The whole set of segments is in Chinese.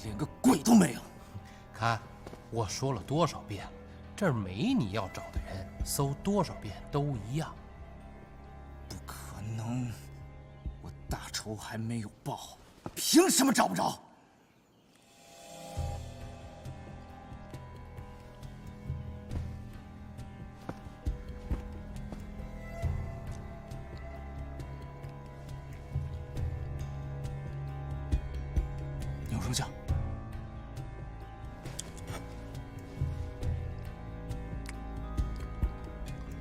连个鬼都没有。看，我说了多少遍了，这儿没你要找的人，搜多少遍都一样。不可能，我大仇还没有报，凭什么找不着？牛丞相。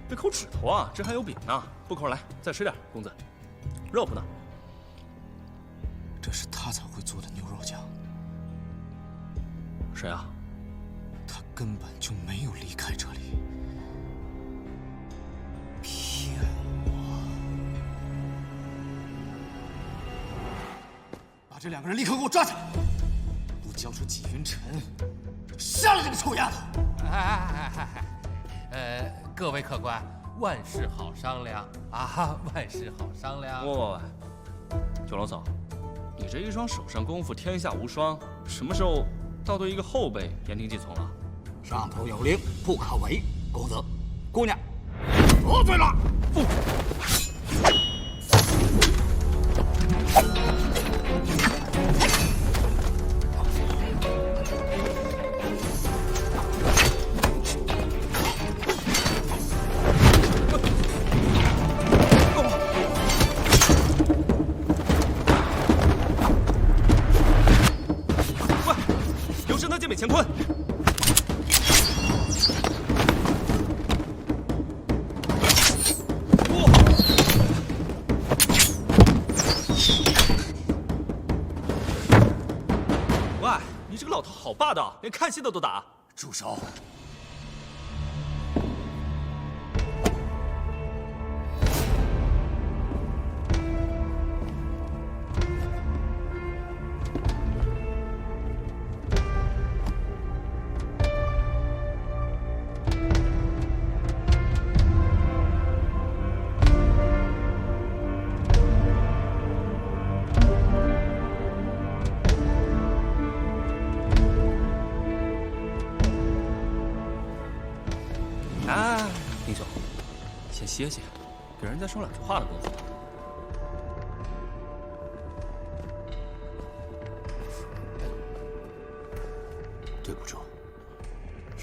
别抠指头啊，这还有饼呢，不抠来，再吃点，公子。肉不呢？这是他才会做的牛肉酱。谁啊？他根本就没有离开这里，骗我！把这2个人立刻给我抓起来，不交出纪云晨，杀了这个臭丫头！各位客官，万事好商量啊，万事好商量。喂，九龙嫂，你这一双手上功夫天下无双，什么时候倒对一个后辈言听计从了？上头有令，不可违。公子，姑娘，得罪了。不。乾坤，喂，你这个老头好霸道，连看戏的都打！住手！歇歇，给人家说2句话的功夫。对不住，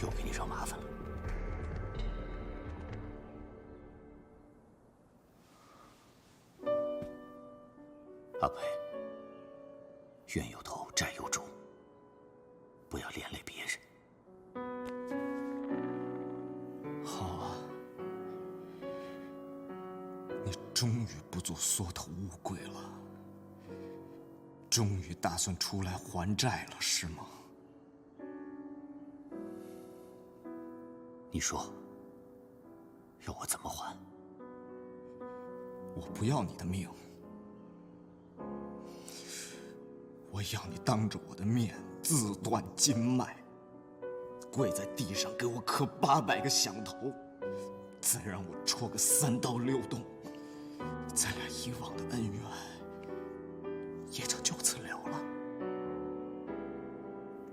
又给你惹麻烦了。阿培，冤有头，债有主，不要连累别人。 终于不做缩头乌龟了，终于打算出来还债了，是吗？你说，让我怎么还？我不要你的命，我要你当着我的面自断筋脉，跪在地上给我磕800个响头，再让我戳个3刀6洞。 咱俩以往的恩怨也就此了了。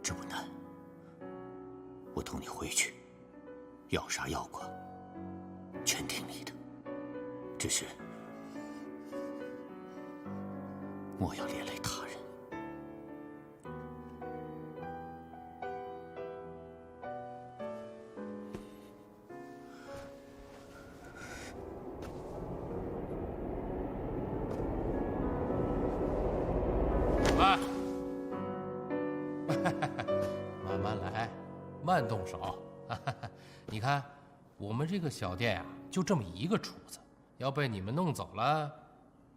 这不难，我同你回去，要杀要剐，全听你的。只是莫要连累他人。慢慢来，慢动手。你看，我们这个小店呀，就这么1个厨子，要被你们弄走了，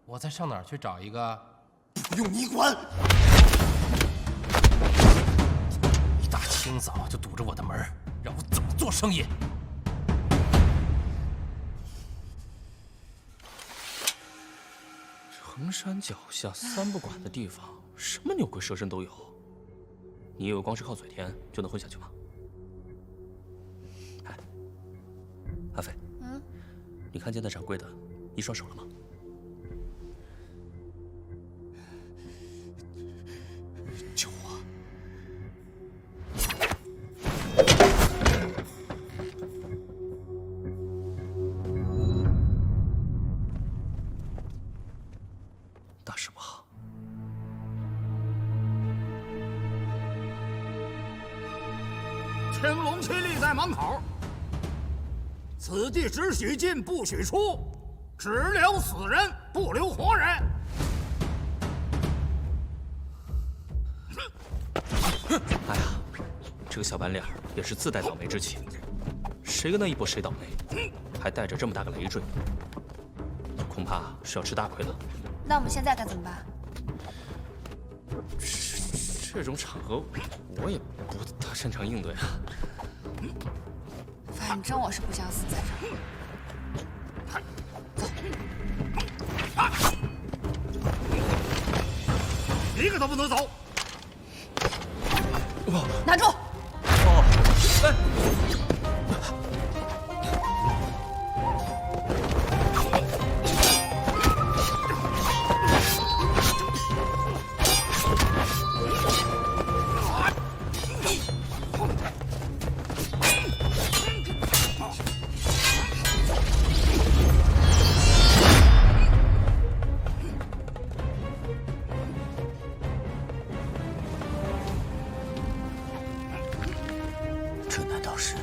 我再上哪儿去找一个？不用你管！一大清早就堵着我的门，让我怎么做生意？衡山脚下3不管的地方，什么牛鬼蛇神都有。你以为光是靠嘴甜就能混下去吗？哎，阿飞，你看见那掌柜的一双手了吗？救我！大事不好。青龙旗立在门口，此地只许进不许出，只留死人不留活人。哎呀，这个小白脸也是自带倒霉之气，谁跟他一搏谁倒霉，还带着这么大个累赘，恐怕是要吃大亏了。那我们现在该怎么办？这种场合，我也不大擅长应对啊。反正我是不想死在这儿。一个都不能走！拿住！这难道是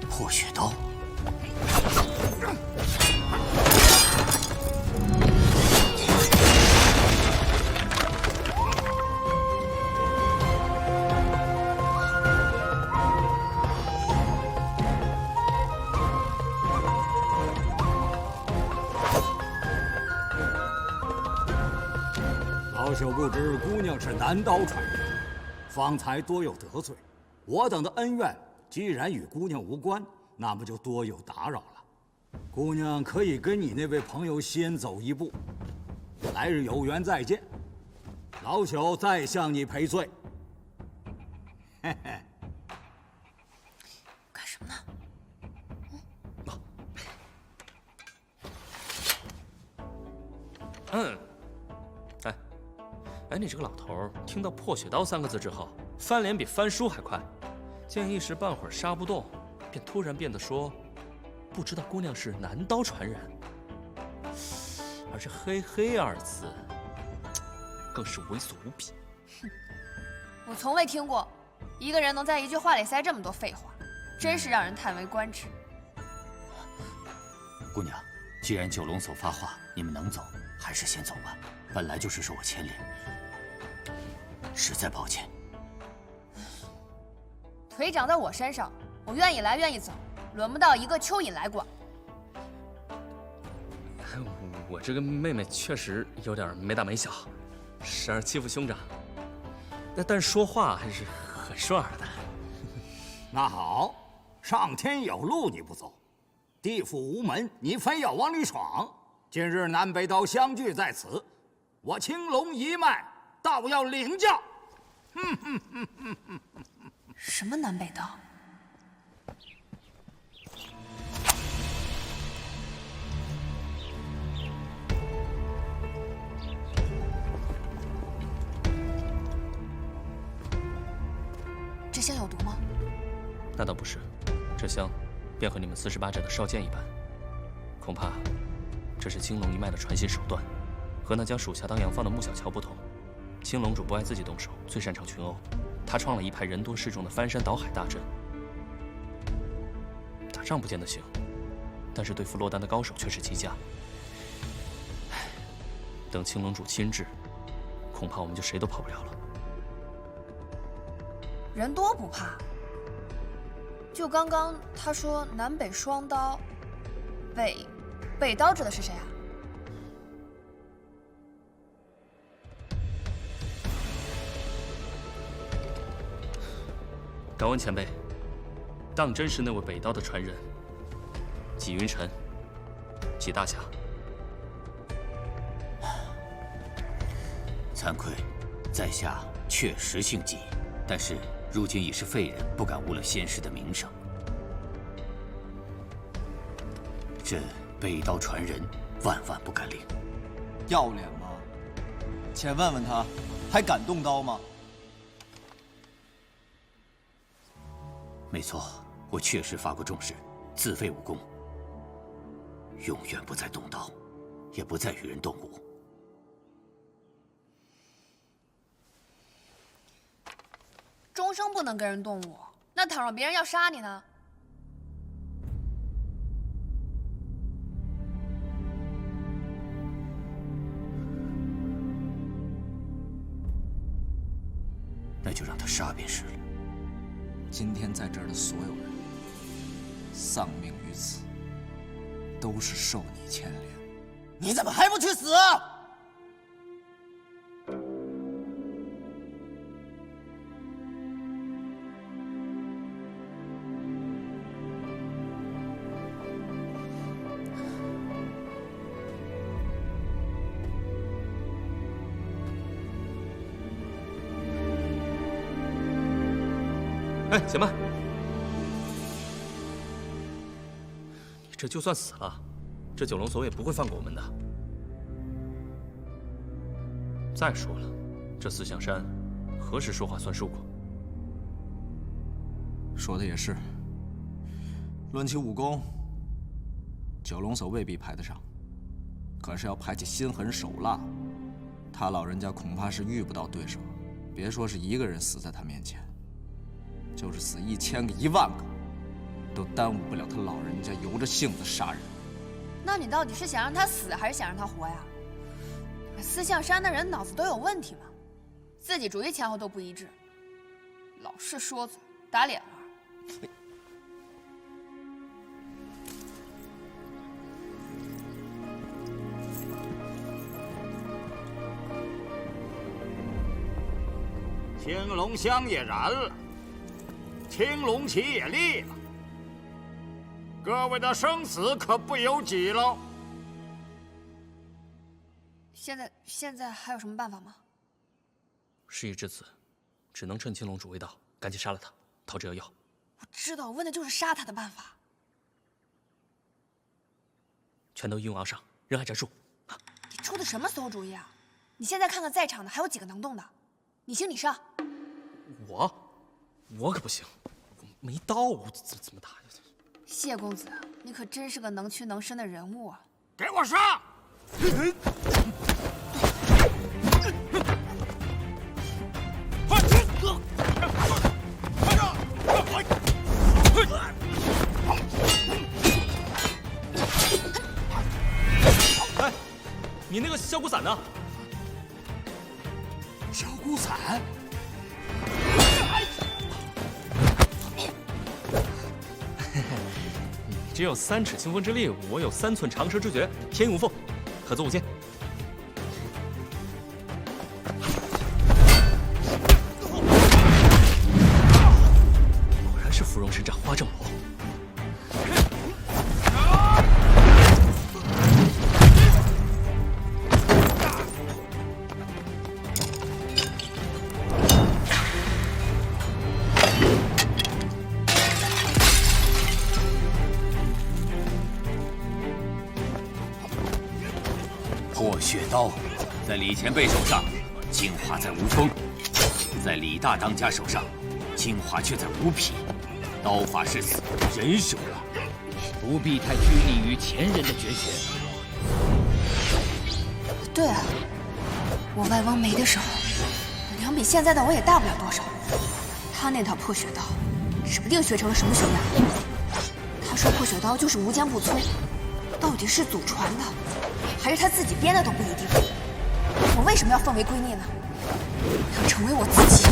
破血刀？老朽不知姑娘是南刀传人，方才多有得罪。我等的恩怨既然与姑娘无关，那么就多有打扰了。姑娘可以跟你那位朋友先走一步，来日有缘再见。老朽再向你赔罪。嘿嘿。干什么呢？哎，你这个老头儿，听到“破血刀”3个字之后，翻脸比翻书还快，见一时半会儿杀不动，便突然变得说，不知道姑娘是南刀传人，而这“嘿嘿”2字，更是猥琐无比。我从未听过一个人能在一句话里塞这么多废话，真是让人叹为观止。姑娘，既然九龙所发话，你们能走，还是先走吧。本来就是受我牵连，实在抱歉。腿长在我身上，我愿意来愿意走，轮不到一个蚯蚓来管。我这个妹妹确实有点没大没小，时而欺负兄长，但是说话还是很顺耳的。那好，上天有路你不走，地府无门你非要往里闯。今日南北刀相聚在此，我青龙一脉倒要领教。什么南北刀？这香有毒吗？那倒不是，这香便和你们48斩的少剑一般，恐怕这是青龙一脉的传心手段。和那将属下当洋放的穆小乔不同，青龙主不爱自己动手，最擅长群殴。他创了一派人多势众的翻山倒海大阵。打仗不见得行，但是对付落单的高手却是极佳。等青龙主亲至，恐怕我们就谁都跑不了了。人多不怕，就刚刚他说南北双刀，北刀指的是谁啊？敢问前辈，当真是那位北刀的传人，纪云辰，纪大侠？惭愧，在下确实姓纪，但是如今已是废人，不敢误了先师的名声。这北刀传人，万万不敢领。要脸吗？且问问他，还敢动刀吗？没错，我确实发过重誓，自废武功，永远不再动刀，也不再与人动武。终生不能跟人动武，那倘若别人要杀你呢？那就让他杀便是了。今天在这儿的所有人，丧命于此，都是受你牵连。你怎么还不去死啊？哎，且慢！你这就算死了，这九龙所也不会放过我们的。再说了，这四象山何时说话算数过？说的也是。论起武功，九龙所未必排得上，可是要排起心狠手辣，他老人家恐怕是遇不到对手。别说是一个人死在他面前，就是死1000个、10000个，都耽误不了他老人家由着性子杀人。那你到底是想让他死，还是想让他活呀？四象山的人脑子都有问题吗？自己主意前后都不一致，老是说嘴打脸儿。青龙香也燃了，青龙旗也立了，各位的生死可不由己喽。现在还有什么办法吗？事已至此，只能趁青龙主未到，赶紧杀了他，逃之夭夭。我知道，我问的就是杀他的办法。全都鹰王上，人海战术。你出的什么馊主意啊？你现在看看在场的还有几个能动的？你行你上。我可不行，我没刀，我怎么打呀？谢公子，你可真是个能屈能伸的人物啊！给我上！哎，你那个小鼓伞呢？小鼓伞？你只有3尺清风之力，我有3寸长蛇之诀，天衣无缝，合作无间。果然是芙蓉神掌花正魔。破血刀，在李前辈手上精华在无锋，在李大当家手上精华却在无匹。刀法是死，人手了，不必太拘泥于前人的绝学。对啊，我外翁没的时候，娘比现在的我也大不了多少。他那套破血刀，指不定学成了什么熊样。他说破血刀就是无坚不摧，到底是祖传的，还是他自己编的都不一定。我为什么要奉为圭臬呢？要成为我自己。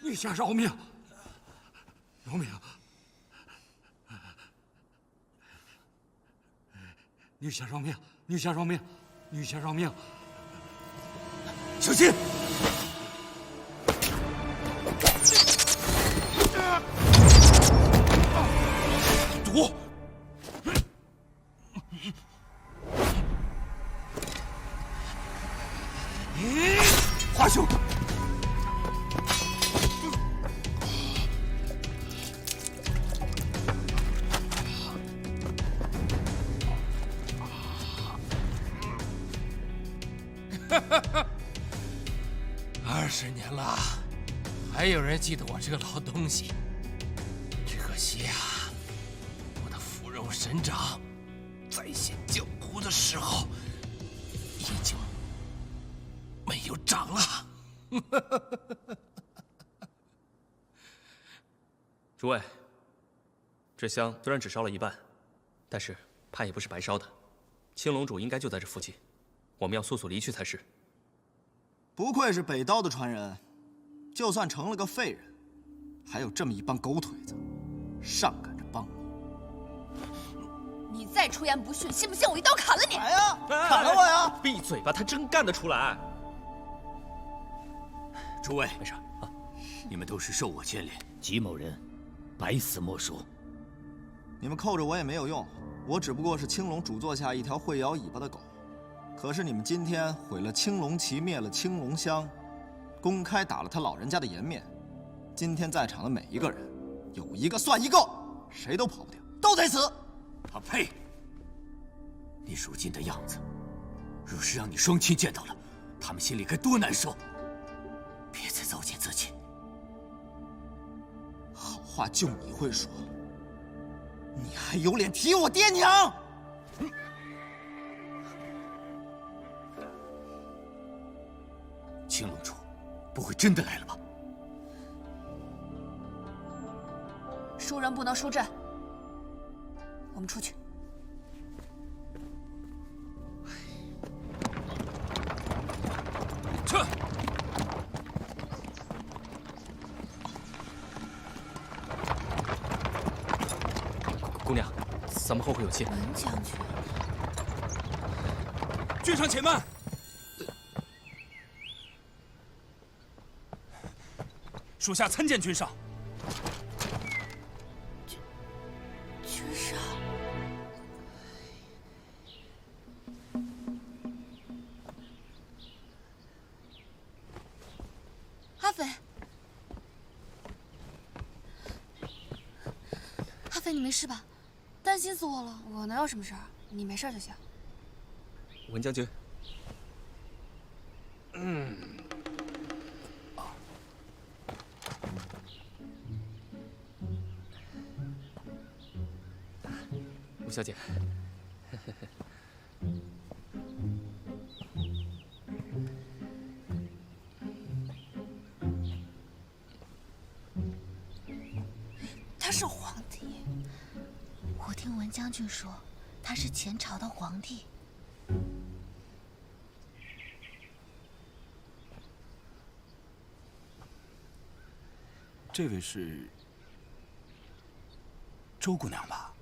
女下饶命！饶命！女下饶命！女下饶命！女下饶命！小心！毒！华兄！20年了，还有人记得我这个老东西。惜呀，我的芙蓉神掌在现江湖的时候已经没有掌了。诸位，这香虽然只烧了一半，但是怕也不是白烧的。青龙主应该就在这附近，我们要速速离去才是。不愧是北刀的传人，就算成了个废人，还有这么一帮狗腿子，上赶着帮你。你再出言不逊，信不信我一刀砍了你？来呀，砍了我呀！闭嘴吧，他真干得出来。诸位，没事啊，你们都是受我牵连，吉某人百死莫赎。你们扣着我也没有用，我只不过是青龙主座下一条会摇尾巴的狗。可是你们今天毁了青龙旗，灭了青龙香，公开打了他老人家的颜面。今天在场的每一个人，有一个算一个，谁都跑不掉，都得死！啊呸！你如今的样子，若是让你双亲见到了，他们心里该多难受！别再糟践自己。好话就你会说，你还有脸提我爹娘？青龙主，不会真的来了吧？输人不能输阵，我们出去。撤！姑娘，咱们后会有期。文将军，君上且慢。属下参见君上。君上，阿飞，阿飞，你没事吧？担心死我了。我能有什么事儿？你没事就行。文将军。吴小姐，他是皇帝。我听文将军说，他是前朝的皇帝。这位是周姑娘吧？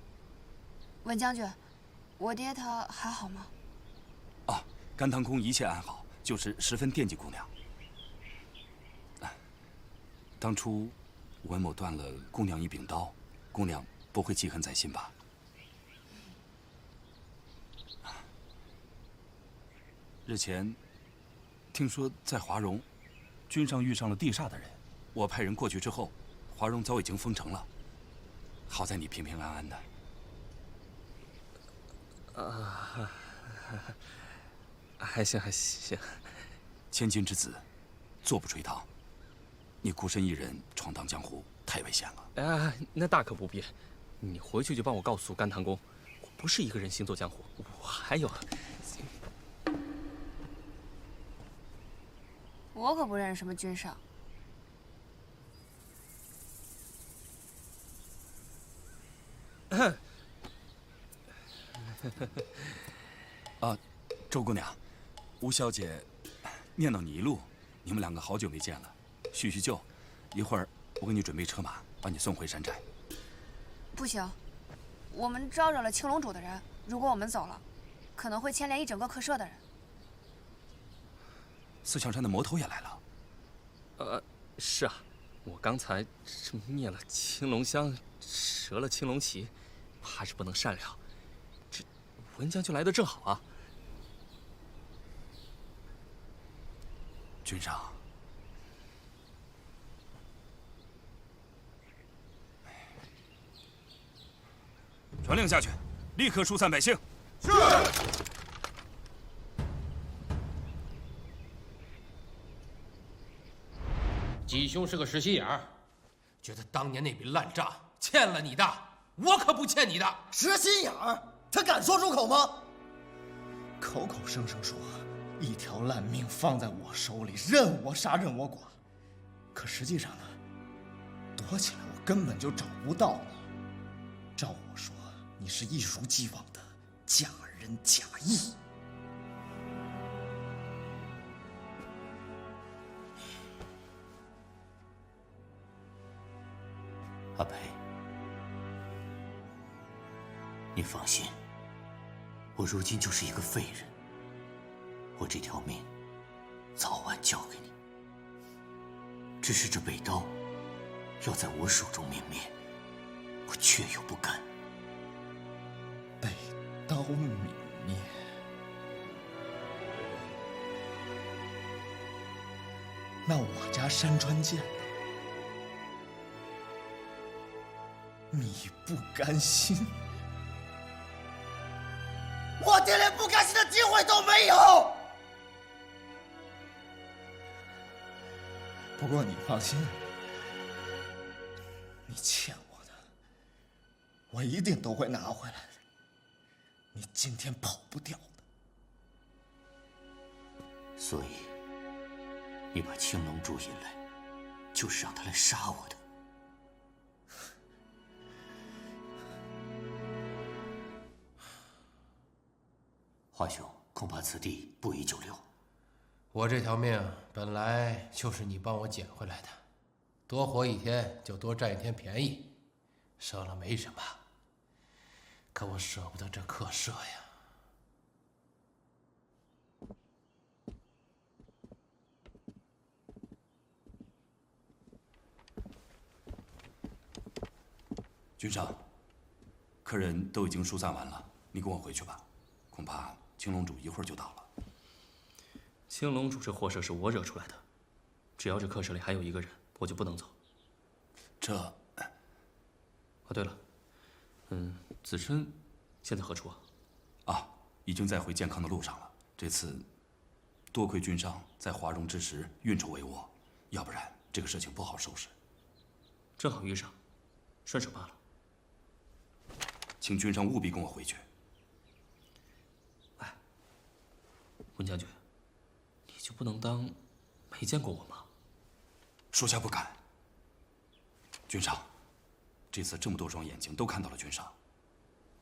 文将军，我爹他还好吗？啊，甘棠宫一切安好，就是十分惦记姑娘。当初文某断了姑娘一柄刀，姑娘不会记恨在心吧？日前听说在华容，君上遇上了地煞的人，我派人过去之后，华容早已经封城了。好在你平平安安的。还行还行。千金之子，坐不垂堂。你孤身一人闯荡江湖，太危险了。那大可不必。你回去就帮我告诉甘棠宫，我不是一个人行走江湖，我还有。我可不认识什么君上。周姑娘，吴小姐念叨你一路，你们两个好久没见了，叙叙旧。一会儿我给你准备车马，把你送回山寨。不行，我们招惹了青龙主的人，如果我们走了，可能会牵连一整个客舍的人。四象山的魔头也来了。是啊，我刚才这灭了青龙香，折了青龙旗，怕是不能善了。这文将军来的正好啊。君上，传令下去，立刻疏散百姓。是。吉兄是个实心眼儿，觉得当年那笔烂账欠了你的，我可不欠你的。蛇心眼儿，他敢说出口吗？口口声声说一条烂命放在我手里，任我杀任我剐，可实际上呢，躲起来我根本就找不到你。照我说，你是一如既往的假仁假义。阿培，你放心，我如今就是一个废人，我这条命早晚交给你。只是这被刀要在我手中泯灭，我却又不甘。被刀泯灭，那我家山川剑呢？你不甘心？我爹连不甘心的机会都没有。不过你放心，你欠我的，我一定都会拿回来的。你今天跑不掉的。所以，你把青龙柱引来，就是让他来杀我的。华兄，恐怕此地不宜久留。我这条命本来就是你帮我捡回来的，多活一天就多占一天便宜，生了没什么，可我舍不得这客舍呀。君上，客人都已经疏散完了，你跟我回去吧，恐怕青龙主一会儿就到了。青龙主这祸事是我惹出来的，只要这客舍里还有一个人，我就不能走。这……哦，对了，子琛现在何处啊？啊，已经在回健康的路上了。这次多亏君上在华容之时运筹帷幄，要不然这个事情不好收拾。正好遇上，顺手罢了。请君上务必跟我回去。哎，温将军，你就不能当没见过我吗？属下不敢。君上，这次这么多双眼睛都看到了君上，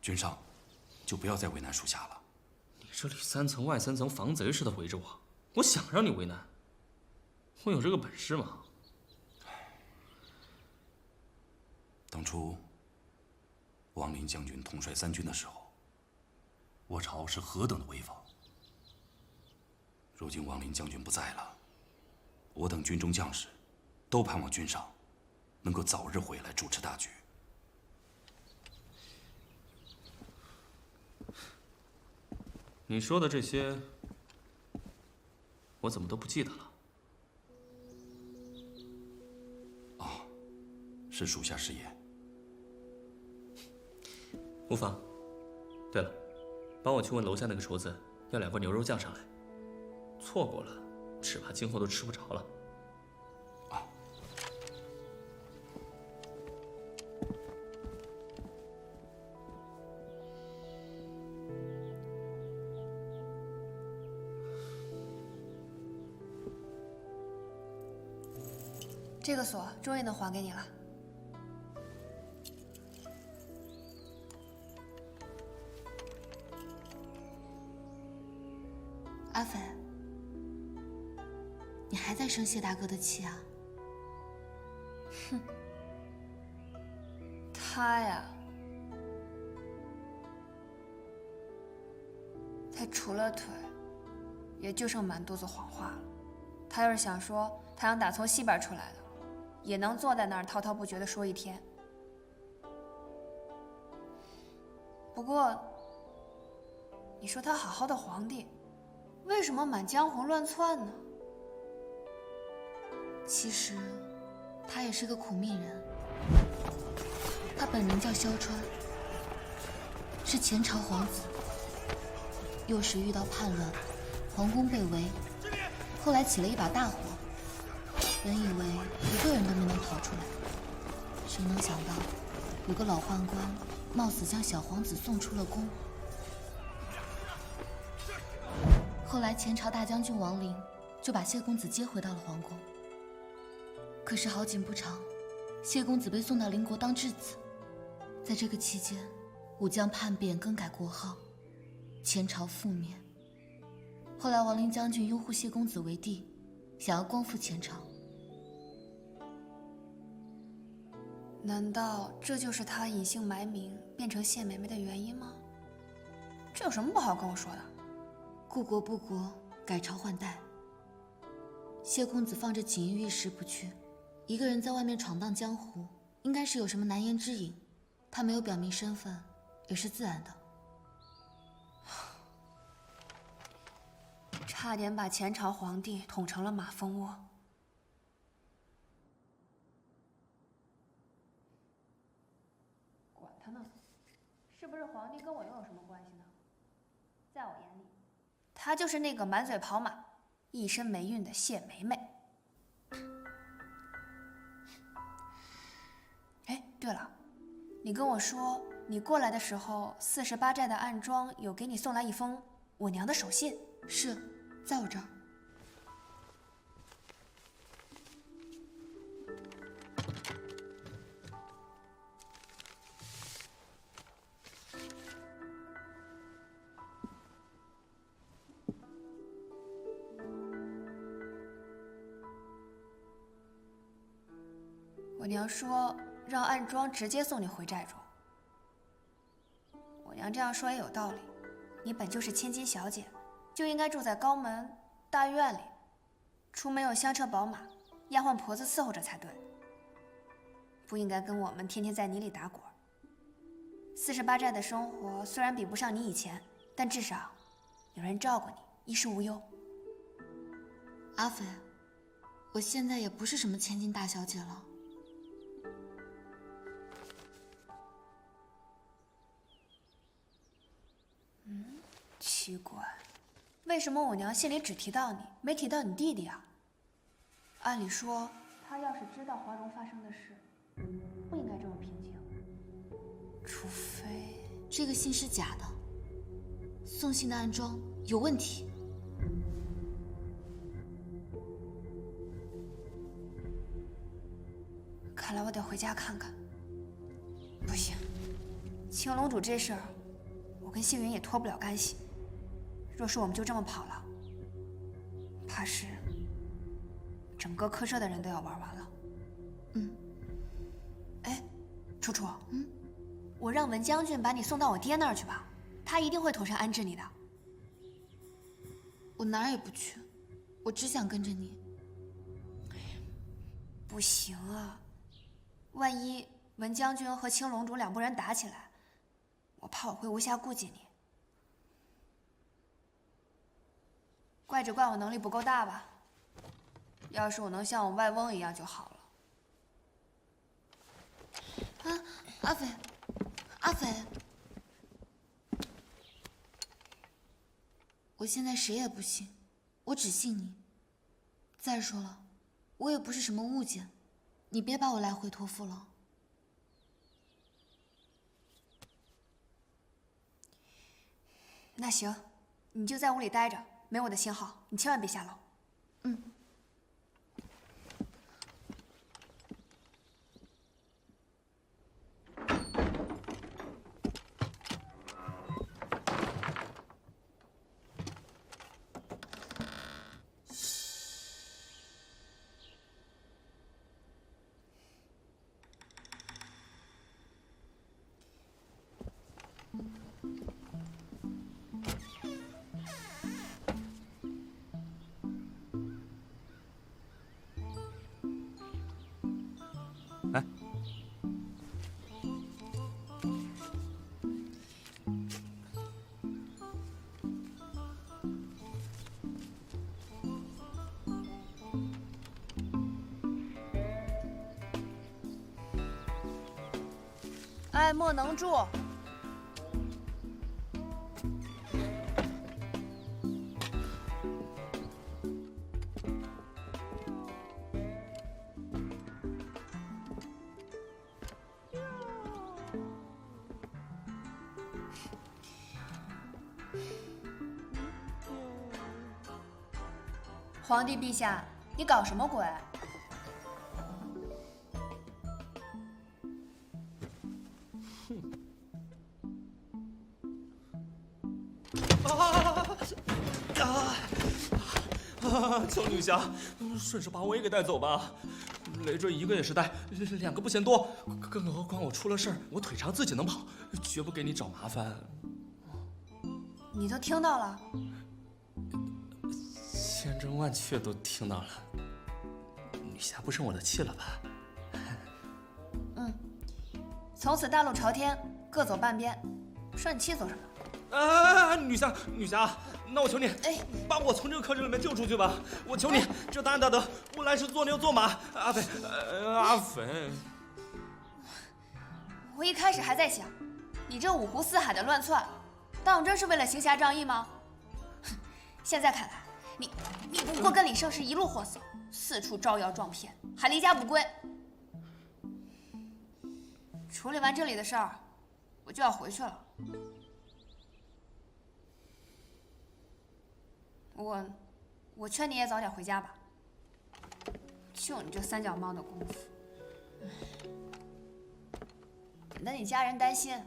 君上就不要再为难属下了。你这里3层外3层，防贼似的围着我，我想让你为难，我有这个本事吗？当初王林将军统帅3军的时候，我朝是何等的威风。如今王林将军不在了，我等军中将士都盼望君上能够早日回来主持大局。你说的这些，我怎么都不记得了？啊，是属下失言。无妨。对了，帮我去问楼下那个厨子要2锅牛肉酱上来，错过了，只怕今后都吃不着了。啊。这个锁终于能还给你了。阿粉，你还在生谢大哥的气啊？哼，他呀，他除了腿，也就剩满肚子谎话了。他要是想说太阳打从西边出来的，也能坐在那儿滔滔不绝地说一天。不过，你说他好好的皇帝，为什么满江湖乱窜呢？其实，他也是个苦命人。他本名叫萧川，是前朝皇子。幼时遇到叛乱，皇宫被围，后来起了一把大火，本以为一个人都没能逃出来，谁能想到有个老宦官，冒死将小皇子送出了宫。后来前朝大将军王陵就把谢公子接回到了皇宫。可是好景不长，谢公子被送到邻国当质子。在这个期间，武将叛变，更改国号，前朝覆灭。后来王陵将军拥护谢公子为帝，想要光复前朝。难道这就是他隐姓埋名变成谢梅梅的原因吗？这有什么不好跟我说的？故国不国，改朝换代。谢公子放着锦衣玉食不去，一个人在外面闯荡江湖，应该是有什么难言之隐。他没有表明身份，也是自然的。差点把前朝皇帝捅成了马蜂窝。管他呢，是不是皇帝跟我又有什么关系呢？在我眼里，她就是那个满嘴跑马、一身霉运的谢梅梅。哎，对了，你跟我说你过来的时候，48寨的暗桩有给你送来一封我娘的手信。是，在我这儿。我娘说让暗桩直接送你回寨中。我娘这样说也有道理，你本就是千金小姐，就应该住在高门大院里，出门有香车宝马、丫鬟婆子伺候着才对，不应该跟我们天天在泥里打滚。48寨的生活虽然比不上你以前，但至少有人照顾你，衣食无忧。阿飞，我现在也不是什么千金大小姐了。奇怪，为什么我娘信里只提到你，没提到你弟弟啊？按理说，他要是知道华容发生的事，不应该这么平静。除非这个信是假的，送信的暗桩有问题。看来我得回家看看。不行，青龙主这事儿，我跟星云也脱不了干系。若是我们就这么跑了，怕是整个科社的人都要玩完了。哎，楚楚，我让文将军把你送到我爹那儿去吧，他一定会妥善安置你的。我哪儿也不去，我只想跟着你。不行啊，万一文将军和青龙主两拨人打起来，我怕我会无暇顾及你。怪只怪我能力不够大吧？要是我能像我外翁一样就好了。啊，阿飞，阿飞，我现在谁也不信，我只信你。再说了，我也不是什么物件，你别把我来回托付了。那行，你就在屋里待着，没我的信号，你千万别下楼。来，爱莫能助。皇帝陛下，你搞什么鬼？求女侠，顺手把我也给带走吧。累赘一个也是带，2个不嫌多。更何况我出了事儿，我腿长自己能跑，绝不给你找麻烦。你都听到了？千真万确都听到了。女侠不生我的气了吧？嗯。从此大路朝天，各走半边。生气做什么？女侠，那我求你，把我从这个坑里面救出去吧！我求你，这大恩大德，我来世做牛做马。阿肥，我一开始还在想，你这五湖四海的乱窜，当真是为了行侠仗义吗？现在看来，你不过跟李胜是一路货色，四处招摇撞骗，还离家不归。处理完这里的事儿，我就要回去了。我劝你也早点回家吧。就你这三脚猫的功夫，等得你家人担心。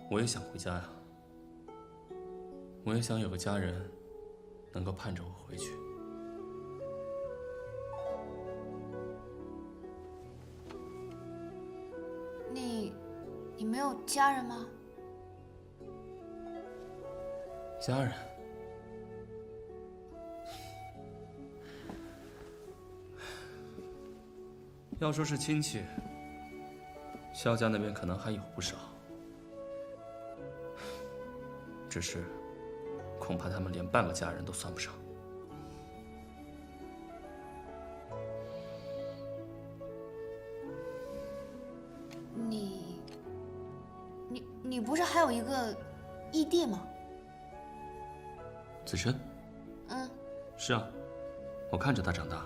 我也想回家呀，我也想有个家人能够盼着我回去。你没有家人吗？家人？要说是亲戚，萧家那边可能还有不少，只是恐怕他们连半个家人都算不上。你不是还有一个义弟吗？子申？嗯，是啊，我看着他长大，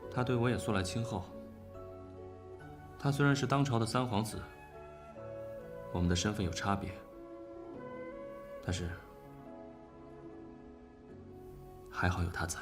他对我也素来亲厚。他虽然是当朝的三皇子，我们的身份有差别，但是还好有他在。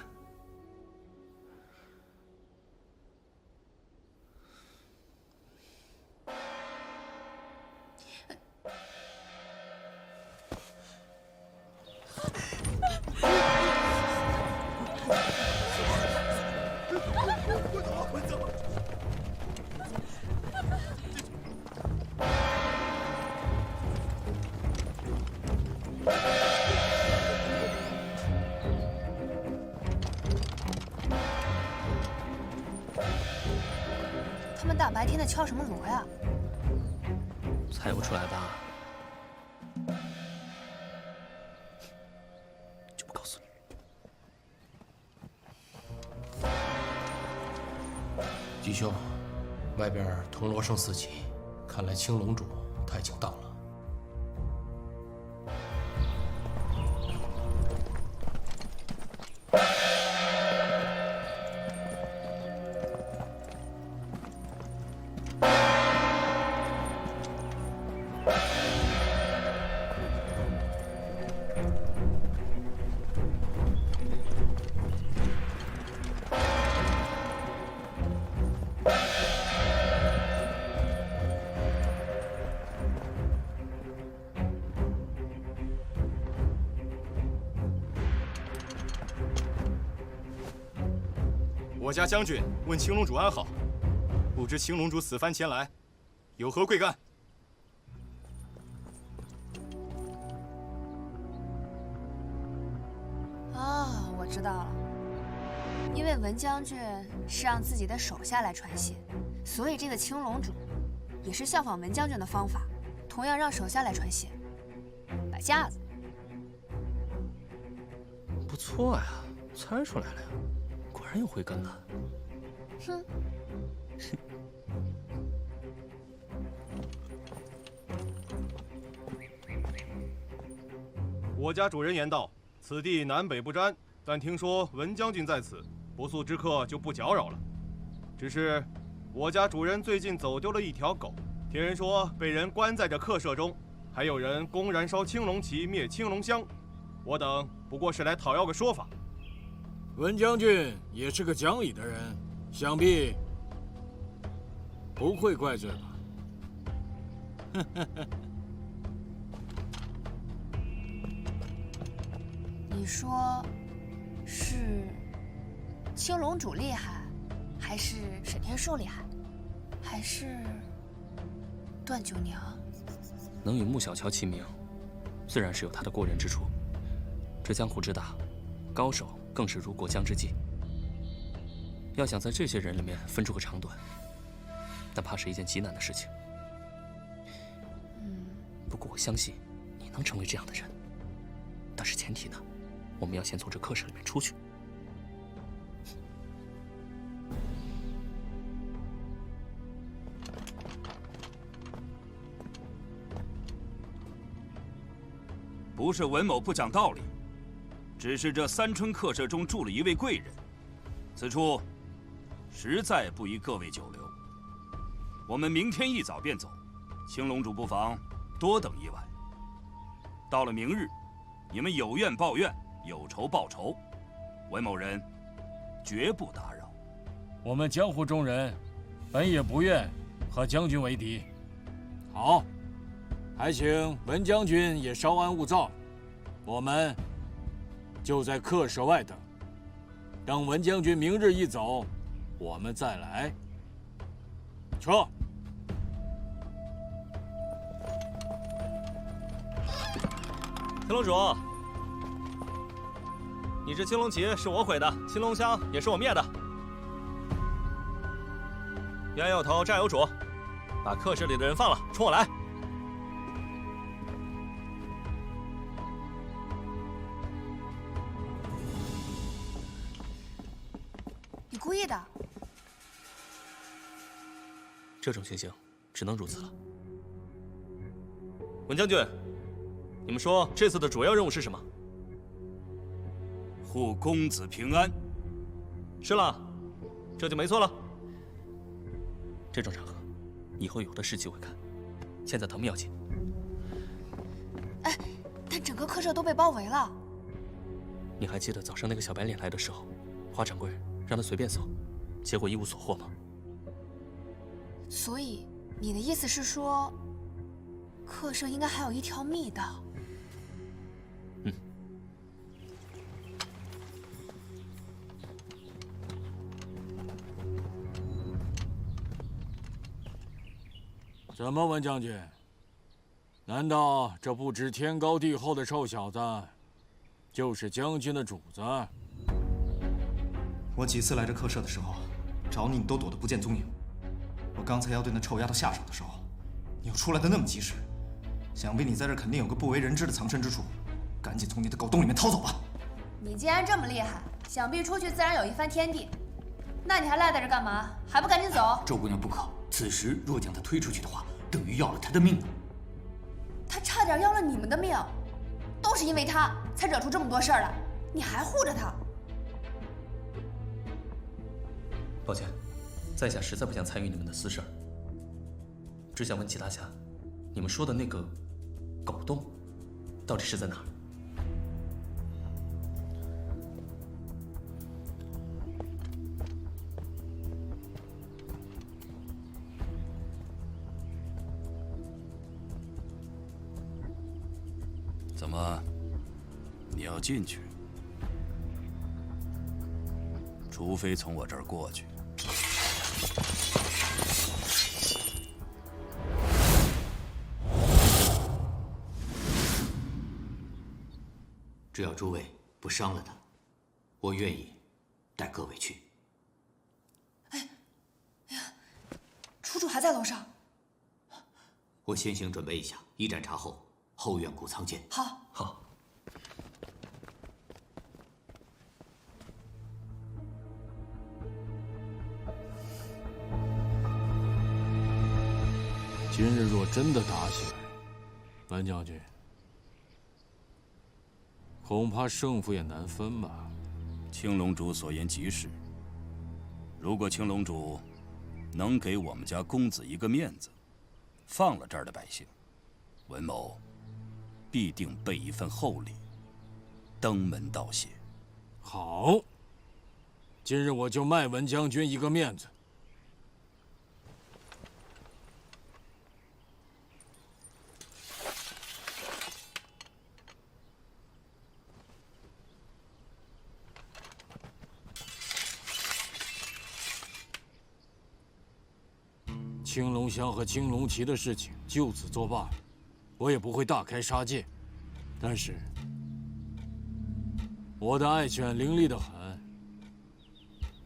他们大白天的敲什么锣呀？猜不出来吧？就不告诉你。吉兄，外边铜锣声四起，看来青龙主他已经到了。我家将军问青龙主安好，不知青龙主此番前来，有何贵干？哦，我知道了，因为文将军是让自己的手下来传信，所以这个青龙主也是效仿文将军的方法，同样让手下来传信，摆架子。不错呀，猜出来了呀。果然有慧根了。哼。我家主人言道，此地南北不沾，但听说文将军在此，不速之客就不搅扰了。只是我家主人最近走丢了一条狗，听人说被人关在这客舍中，还有人公然烧青龙旗、灭青龙香。我等不过是来讨要个说法。文将军也是个讲理的人，想必不会怪罪吧？你说是青龙主厉害，还是沈天寿厉害，还是段九娘？能与穆小乔齐名，自然是有他的过人之处。这江湖之大，高手更是如过江之鲫。要想在这些人里面分出个长短，但怕是一件极难的事情。不过我相信你能成为这样的人，但是前提呢，我们要先从这客舍里面出去。不是文某不讲道理，只是这三春客舍中住了一位贵人，此处实在不宜各位久留。我们明天一早便走，青龙主不妨多等一晚。到了明日，你们有怨报怨，有仇报仇，文某人绝不打扰。我们江湖中人本也不愿和将军为敌。好，还请文将军也稍安勿躁，我们就在客舍外等。等文将军明日一走，我们再来。撤。青龙主，你这青龙旗是我毁的，青龙香也是我灭的。冤有头债有主，把客舍里的人放了，冲我来！你故意的？这种情形只能如此了。文将军，你们说这次的主要任务是什么？护公子平安。是了，这就没错了。这种场合，以后有的是机会看。现在逃命要紧。哎，但整个客舍都被包围了。你还记得早上那个小白脸来的时候，华掌柜让他随便搜，结果一无所获吗？所以你的意思是说，客舍应该还有一条密道？怎么，文将军？难道这不知天高地厚的臭小子，就是将军的主子？我几次来这客舍的时候，找你都躲得不见踪影。我刚才要对那臭丫头下手的时候，你又出来的那么及时，想必你在这肯定有个不为人知的藏身之处，赶紧从你的狗洞里面逃走吧！你既然这么厉害，想必出去自然有一番天地，那你还赖在这干嘛？还不赶紧走！周姑娘不可，此时若将她推出去的话，等于要了她的命啊！他差点要了你们的命，都是因为他才惹出这么多事儿来，你还护着他。抱歉，在下实在不想参与你们的私事儿，只想问齐大侠，你们说的那个狗洞，到底是在哪儿？怎么，你要进去？除非从我这儿过去。只要诸位不伤了他，我愿意带各位去。哎呀，楚楚还在楼上。我先行准备一下，一盏茶后，后院谷仓见。好。好。今日若真的打起来，文将军，恐怕胜负也难分吧。青龙主所言极是。如果青龙主能给我们家公子一个面子，放了这儿的百姓，文某必定备一份厚礼，登门道谢。好，今日我就卖文将军一个面子。青龙乡和青龙旗的事情就此作罢，我也不会大开杀戒。但是，我的爱犬伶俐得很，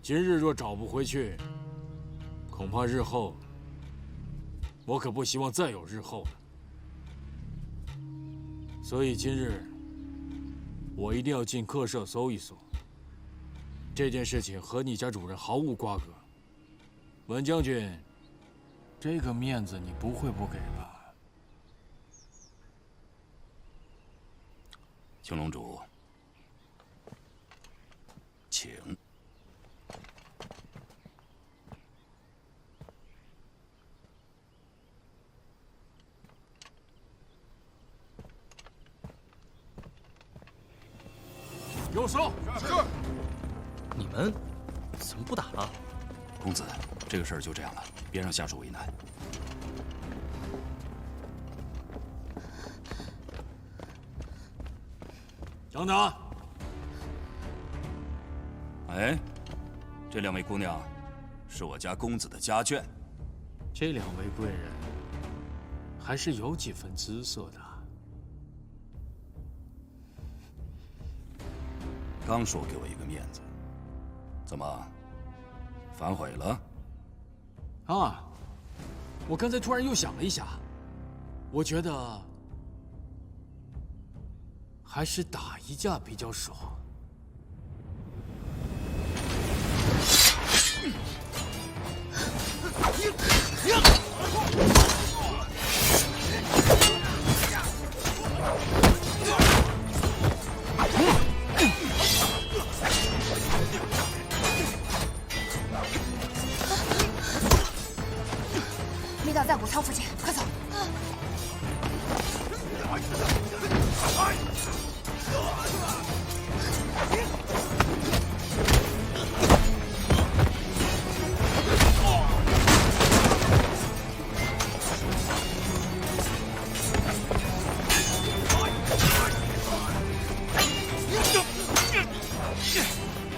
今日若找不回去，恐怕日后我可不希望再有日后了。所以今日我一定要进客舍搜一搜。这件事情和你家主人毫无瓜葛，文将军。这个面子你不会不给吧？青龙主，请。有手！是。你们怎么不打了？公子，这个事儿就这样了，别让下属为难。等等！哎，这两位姑娘，是我家公子的家眷。这两位贵人，还是有几分姿色的。刚说给我一个面子，怎么？反悔了？啊！我刚才突然又想了一下，我觉得还是打一架比较爽。密道在谷仓附近，快走！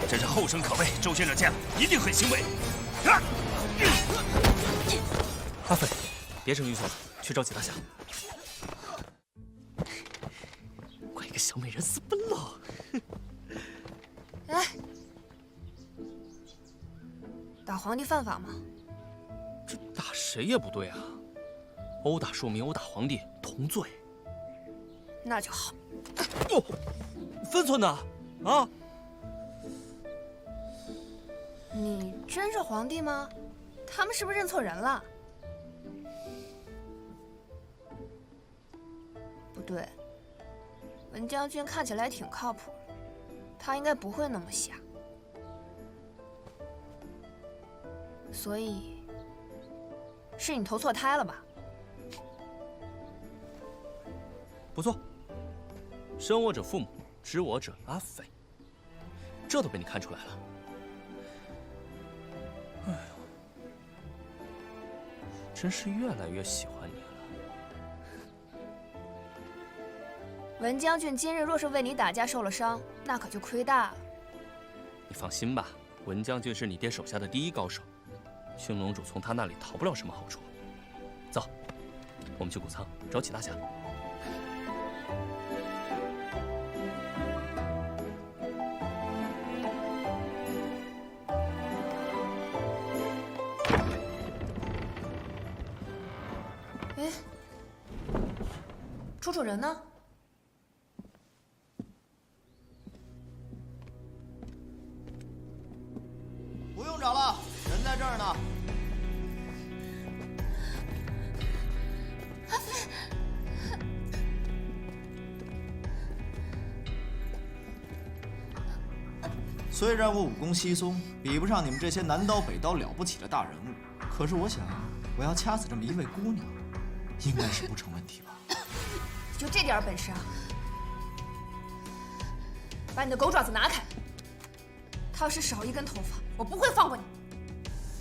真是后生可畏，周先生见了一定很欣慰。阿飞，别逞英雄了，去找几大侠。怪个小美人私奔了。哎，打皇帝犯法吗？这打谁也不对啊！殴打庶民、殴打皇帝同罪。那就好。哦，分寸呢？啊？你真是皇帝吗？他们是不是认错人了？不对，文将军看起来挺靠谱，他应该不会那么瞎。所以，是你投错胎了吧？不错，生我者父母，知我者阿飞，这都被你看出来了。哎呦，真是越来越喜欢你了。文将军今日若是为你打架受了伤，那可就亏大了。你放心吧，文将军是你爹手下的第一高手，青龙主从他那里讨不了什么好处。走，我们去谷仓找启大侠。哎，楚楚人呢？不用找了，人在这儿呢。阿飞，虽然我武功稀松，比不上你们这些南刀北刀了不起的大人物，可是我想，我要掐死这么一位姑娘，应该是不成问题吧？你就这点本事啊？把你的狗爪子拿开！他要是少一根头发，我不会放过你。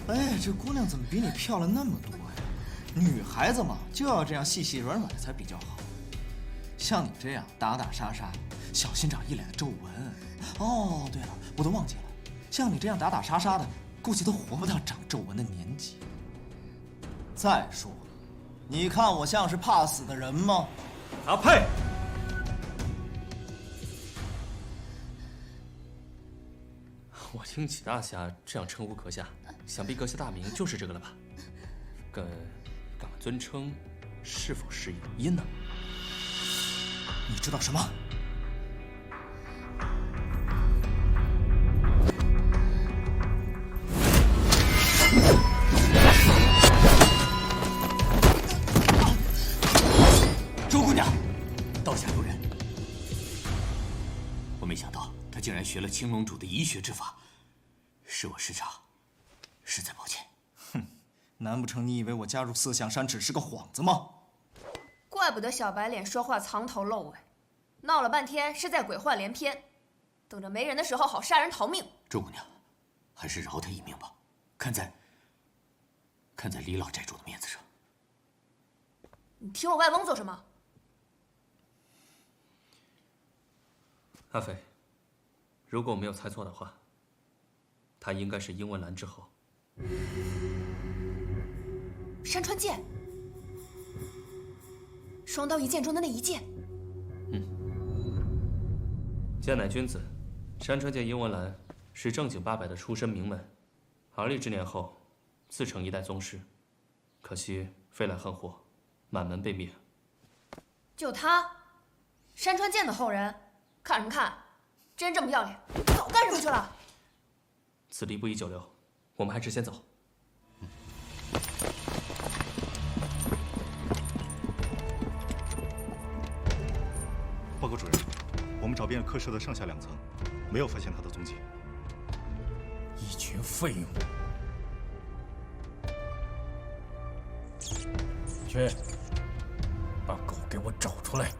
哎，这姑娘怎么比你漂亮那么多呀？女孩子嘛，就要这样细细软软的才比较好。像你这样打打杀杀，小心长一脸的皱纹。哦，对了，我都忘记了，像你这样打打杀杀的，估计都活不到长皱纹的年纪。再说了，你看我像是怕死的人吗？阿佩，我听启大侠这样称呼阁下，想必阁下大名就是这个了吧？敢问尊称是否是有因呢？你知道什么？周姑娘，刀下留人。我没想到她竟然学了青龙主的医学之法，是我失察，实在抱歉。哼，难不成你以为我加入四象山只是个幌子吗？怪不得小白脸说话藏头露尾，闹了半天是在鬼话连篇，等着没人的时候好杀人逃命。周姑娘，还是饶他一命吧，看在李老寨主的面子上。你提我外翁做什么？阿飞，如果我没有猜错的话，他应该是殷文兰之后。山川剑，双刀一剑中的那一剑。剑乃君子，山川剑殷文兰是正经八百的出身名门，而立之年后，自成一代宗师。可惜飞来横祸，满门被灭。就他，山川剑的后人，看什么看？真这么要脸，早干什么去了？此地不宜久留，我们还是先走。报告主任，我们找遍了客舍的上下2层，没有发现他的踪迹。一群废物！去，把狗给我找出来！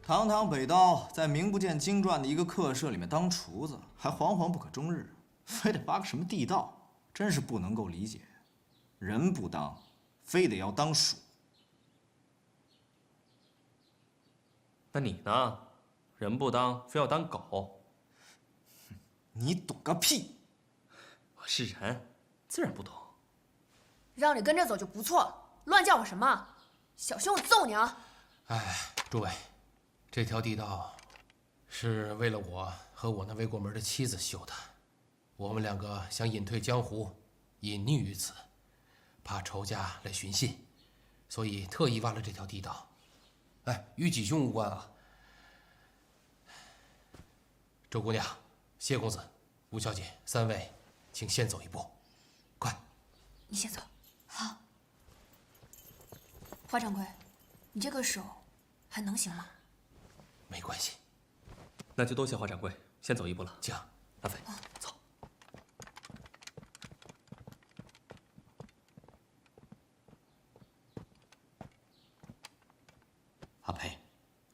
堂堂北刀，在名不见经传的一个客舍里面当厨子，还惶惶不可终日，非得挖个什么地道，真是不能够理解。人不当，非得要当鼠。那你呢？人不当，非要当狗？你懂个屁！我是人，自然不懂。让你跟着走就不错，乱叫唤什么？小心我揍你啊！哎，诸位。这条地道是为了我和我那未过门的妻子修的，我们2个想隐退江湖，隐匿于此，怕仇家来寻衅，所以特意挖了这条地道。哎，与己兄无关啊。周姑娘、谢公子、吴小姐3位，请先走一步，快！你先走。好。华掌柜，你这个手还能行吗？没关系，那就多谢华掌柜，先走一步了。请阿飞，走。阿培，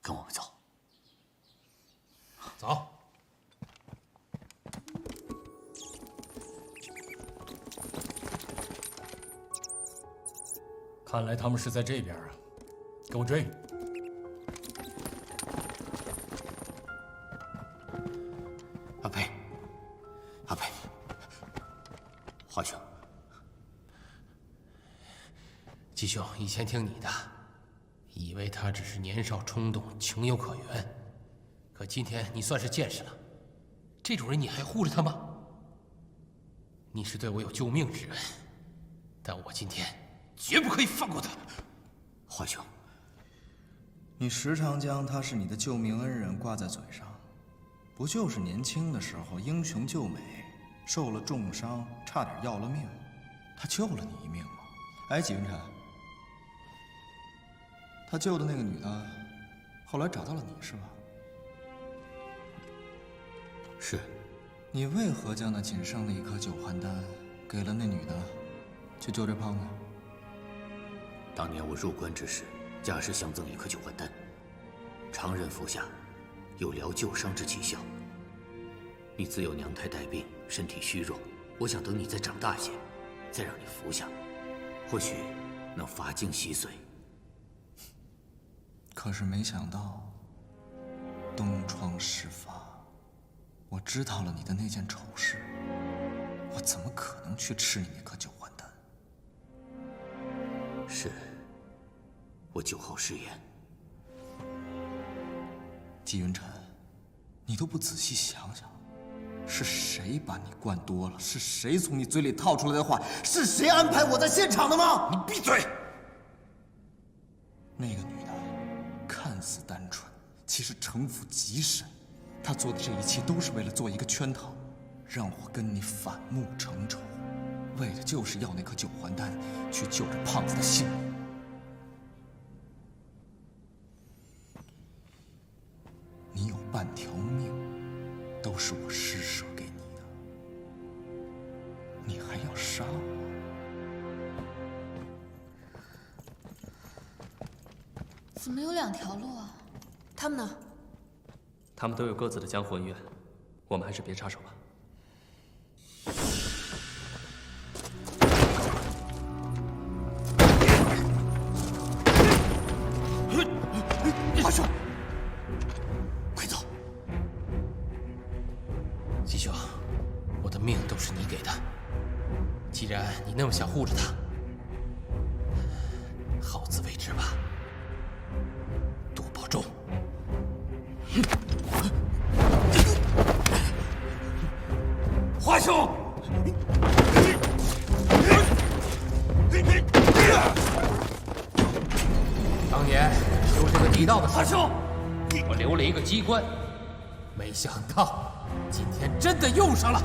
跟我们走。走。看来他们是在这边啊，给我追！阿培，华兄，季兄以前听你的，以为他只是年少冲动，情有可原。可今天你算是见识了，这种人你还护着他吗？你是对我有救命之恩，但我今天绝不可以放过他。华兄，你时常将他是你的救命恩人挂在嘴上，不就是年轻的时候英雄救美，受了重伤，差点要了命，他救了你一命吗？哎，纪云辰，他救的那个女的，后来找到了你是吧？是。你为何将那仅剩的一颗九环丹给了那女的，去救这胖子？当年我入关之时，家师相赠一颗九环丹，常人服下，有疗旧伤之奇效。你自幼娘胎带病，身体虚弱，我想等你再长大些，再让你服下，或许能发精洗髓。可是没想到，东窗事发。我知道了你的那件丑事，我怎么可能去吃你那颗九环丹？是，我酒后失言。纪云辰，你都不仔细想想，是谁把你灌多了？是谁从你嘴里套出来的话？是谁安排我在现场的吗？你闭嘴！那个女的看似单纯，其实城府极深。他做的这一切都是为了做一个圈套，让我跟你反目成仇，为的就是要那颗九环丹去救这胖子的性命。你有半条命，都是我施舍给你的，你还要杀我？怎么有2条路啊？他们呢？他们都有各自的江湖恩怨，我们还是别插手吧。华兄，快走！吉兄，我的命都是你给的，既然你那么想护着他，好自为之吧。多保重。华兄，当年修这个地道的时候，我留了一个机关，没想到今天真的用上了。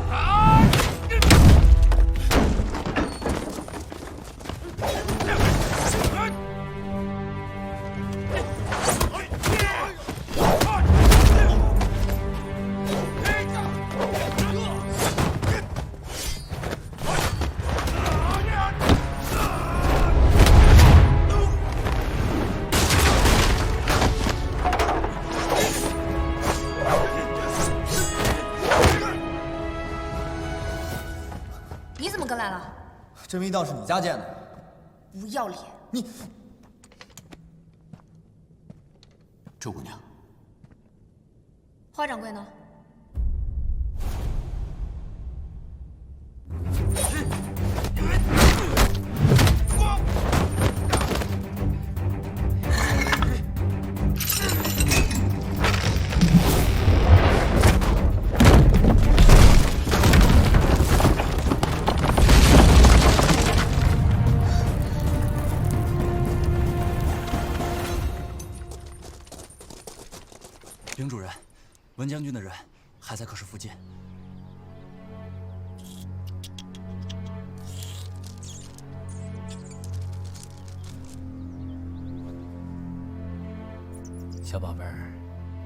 你怎么跟来了？这密道是你家建的？不要脸！你，周姑娘，花掌柜呢？林主任，文将军的人还在客室附近。小宝贝儿，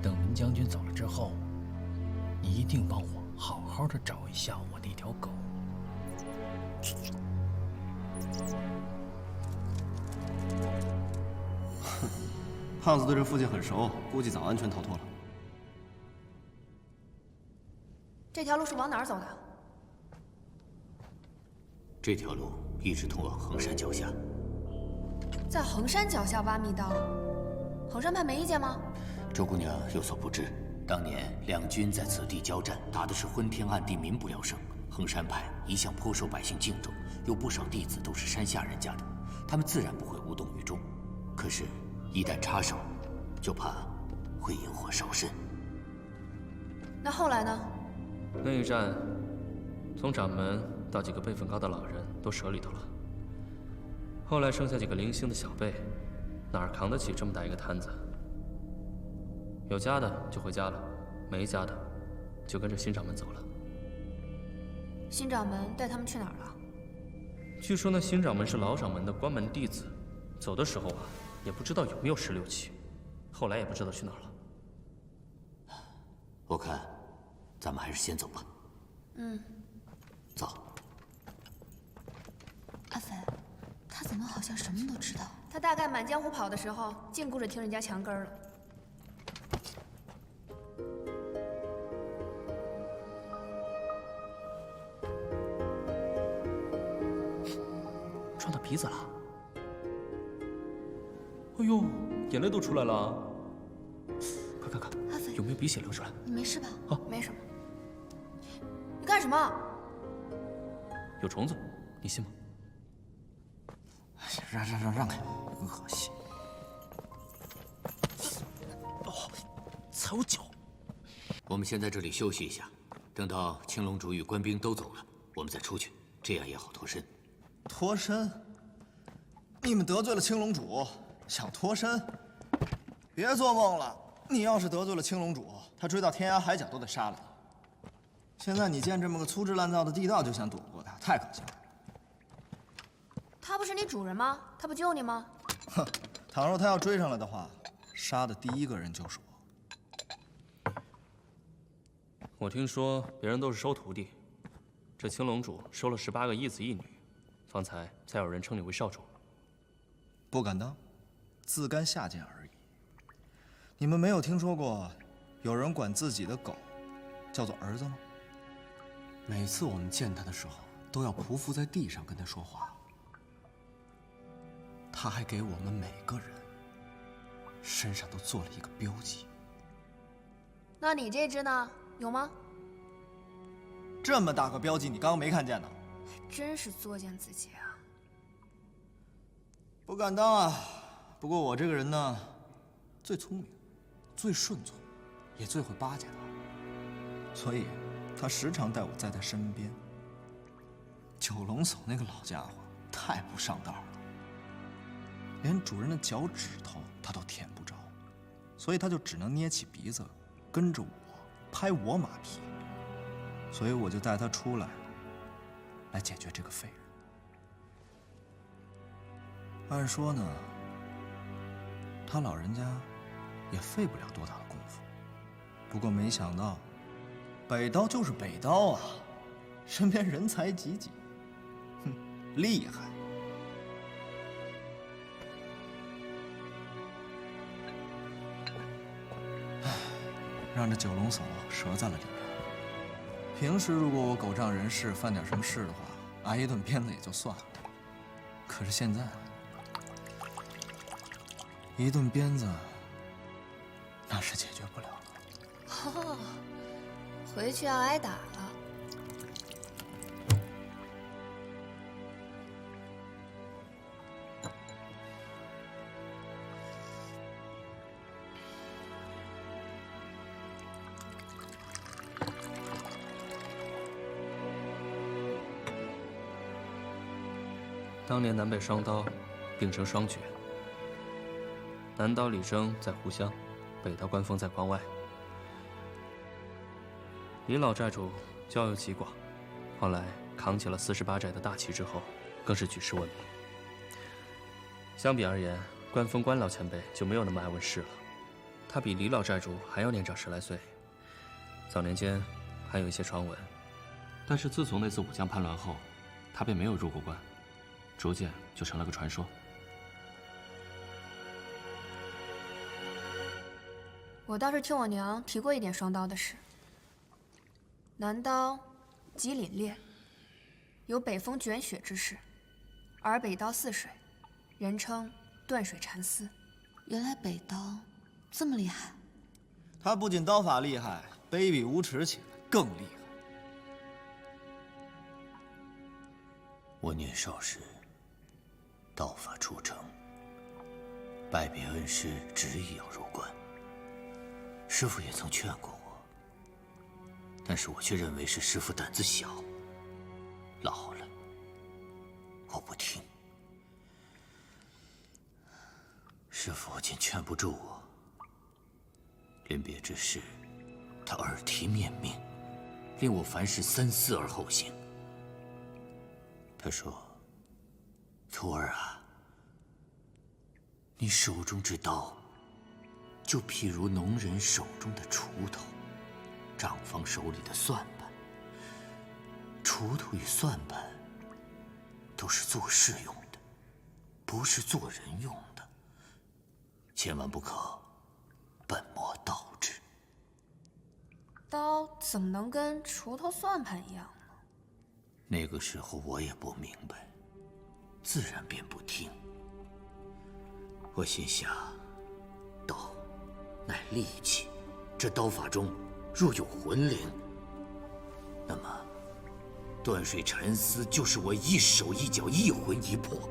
等文将军走了之后，你一定帮我好好的找一下我那条狗。胖子对这附近很熟，估计早安全逃脱了。这条路是往哪儿走的？这条路一直通往衡山脚下。在衡山脚下挖密道，衡山派没意见吗？周姑娘有所不知，当年两军在此地交战，打的是昏天暗地，民不聊生。衡山派一向颇受百姓敬重，有不少弟子都是山下人家的，他们自然不会无动于衷。可是，一旦插手，就怕会引火烧身。那后来呢？那一战，从掌门到几个辈分高的老人都折里头了。后来剩下几个零星的小辈，哪儿扛得起这么大一个摊子？有家的就回家了，没家的就跟着新掌门走了。新掌门带他们去哪儿了？据说那新掌门是老掌门的关门弟子，走的时候啊，也不知道有没有16期，后来也不知道去哪儿了。我看，咱们还是先走吧。嗯。走。阿飞，他怎么好像什么都知道？他大概满江湖跑的时候，净顾着听人家墙根儿了。撞到鼻子了。哎呦，眼泪都出来了。快看看，阿飞有没有鼻血流出来？你没事吧？啊，没什么。你干什么？有虫子，你信吗？让开，恶心。哦，踩我脚。我们先在这里休息一下，等到青龙主与官兵都走了，我们再出去，这样也好脱身。脱身？你们得罪了青龙主，想脱身？别做梦了！你要是得罪了青龙主，他追到天涯海角都得杀了你。现在你见这么个粗制滥造的地道就想躲不过他，太可笑了。他不是你主人吗？他不救你吗？哼，倘若他要追上来的话，杀的第一个人就是我。我听说别人都是收徒弟，这青龙主收了18个一子一女，方才才有人称你为少主。不敢当，自甘下贱而已。你们没有听说过有人管自己的狗叫做儿子吗？每次我们见他的时候，都要匍匐在地上跟他说话。他还给我们每个人身上都做了一个标记。那你这只呢？有吗？这么大个标记，你刚刚没看见呢？真是作践自己啊！不敢当啊。不过我这个人呢，最聪明，最顺从，也最会巴结他，所以他时常带我在他身边。九龙叟那个老家伙太不上道了，连主人的脚趾头他都舔不着，所以他就只能捏起鼻子跟着我拍我马屁，所以我就带他出来，来解决这个废人。按说呢，他老人家也费不了多大的功夫，不过没想到，北刀就是北刀啊，身边人才济济，哼，厉害。让这九龙叟折在了里面。平时如果我狗仗人势，犯点什么事的话，挨一顿鞭子也就算了。可是现在，一顿鞭子那是解决不了了。哦，回去要挨打了。当年南北双刀并称双绝，南刀李征在湖湘，北刀关峰在关外。李老寨主交友极广，后来扛起了48寨的大旗之后，更是举世闻名。相比而言，关峰关老前辈就没有那么爱问事了，他比李老寨主还要年长10来岁，早年间还有一些传闻，但是自从那次武将叛乱后，他便没有入过关。逐渐就成了个传说。我倒是听我娘提过一点双刀的事。南刀即凛冽，有北风卷雪之势，而北刀似水，人称断水蚕丝。原来北刀这么厉害。他不仅刀法厉害，卑鄙无耻起来更厉害。我年少时道法出征，拜别恩师，执意要入关。师父也曾劝过我，但是我却认为是师父胆子小，老了。我不听，师父竟劝不住我。临别之时，他耳提面命，令我凡事三思而后行。他说：“徒儿啊，你手中之刀，就譬如农人手中的锄头，长房手里的算盘。锄头与算盘都是做事用的，不是做人用的。千万不可本末倒置。”刀怎么能跟锄头算盘一样呢？那个时候我也不明白，自然便不听。我心想，刀乃利器，这刀法中若有魂灵，那么断水禅师就是我一手一脚一魂一魄，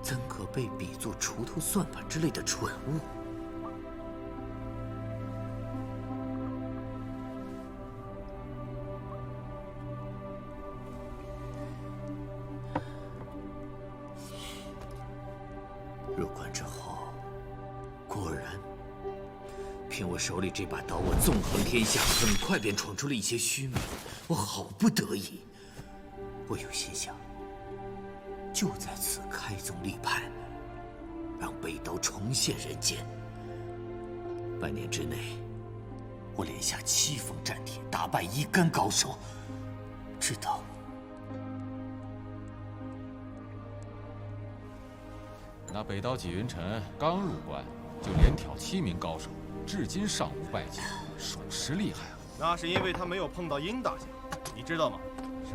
怎可被比作锄头算盘之类的蠢物？入关之后，果然，凭我手里这把刀，我纵横天下，很快便闯出了一些虚名。我好不得已，我有心想，就在此开宗立派，让北刀重现人间。半年之内，我连下7封战帖，打败1干高手，直到那北刀纪云尘刚入关，就连挑7名高手，至今尚无败绩，属实厉害啊！那是因为他没有碰到殷大侠，你知道吗？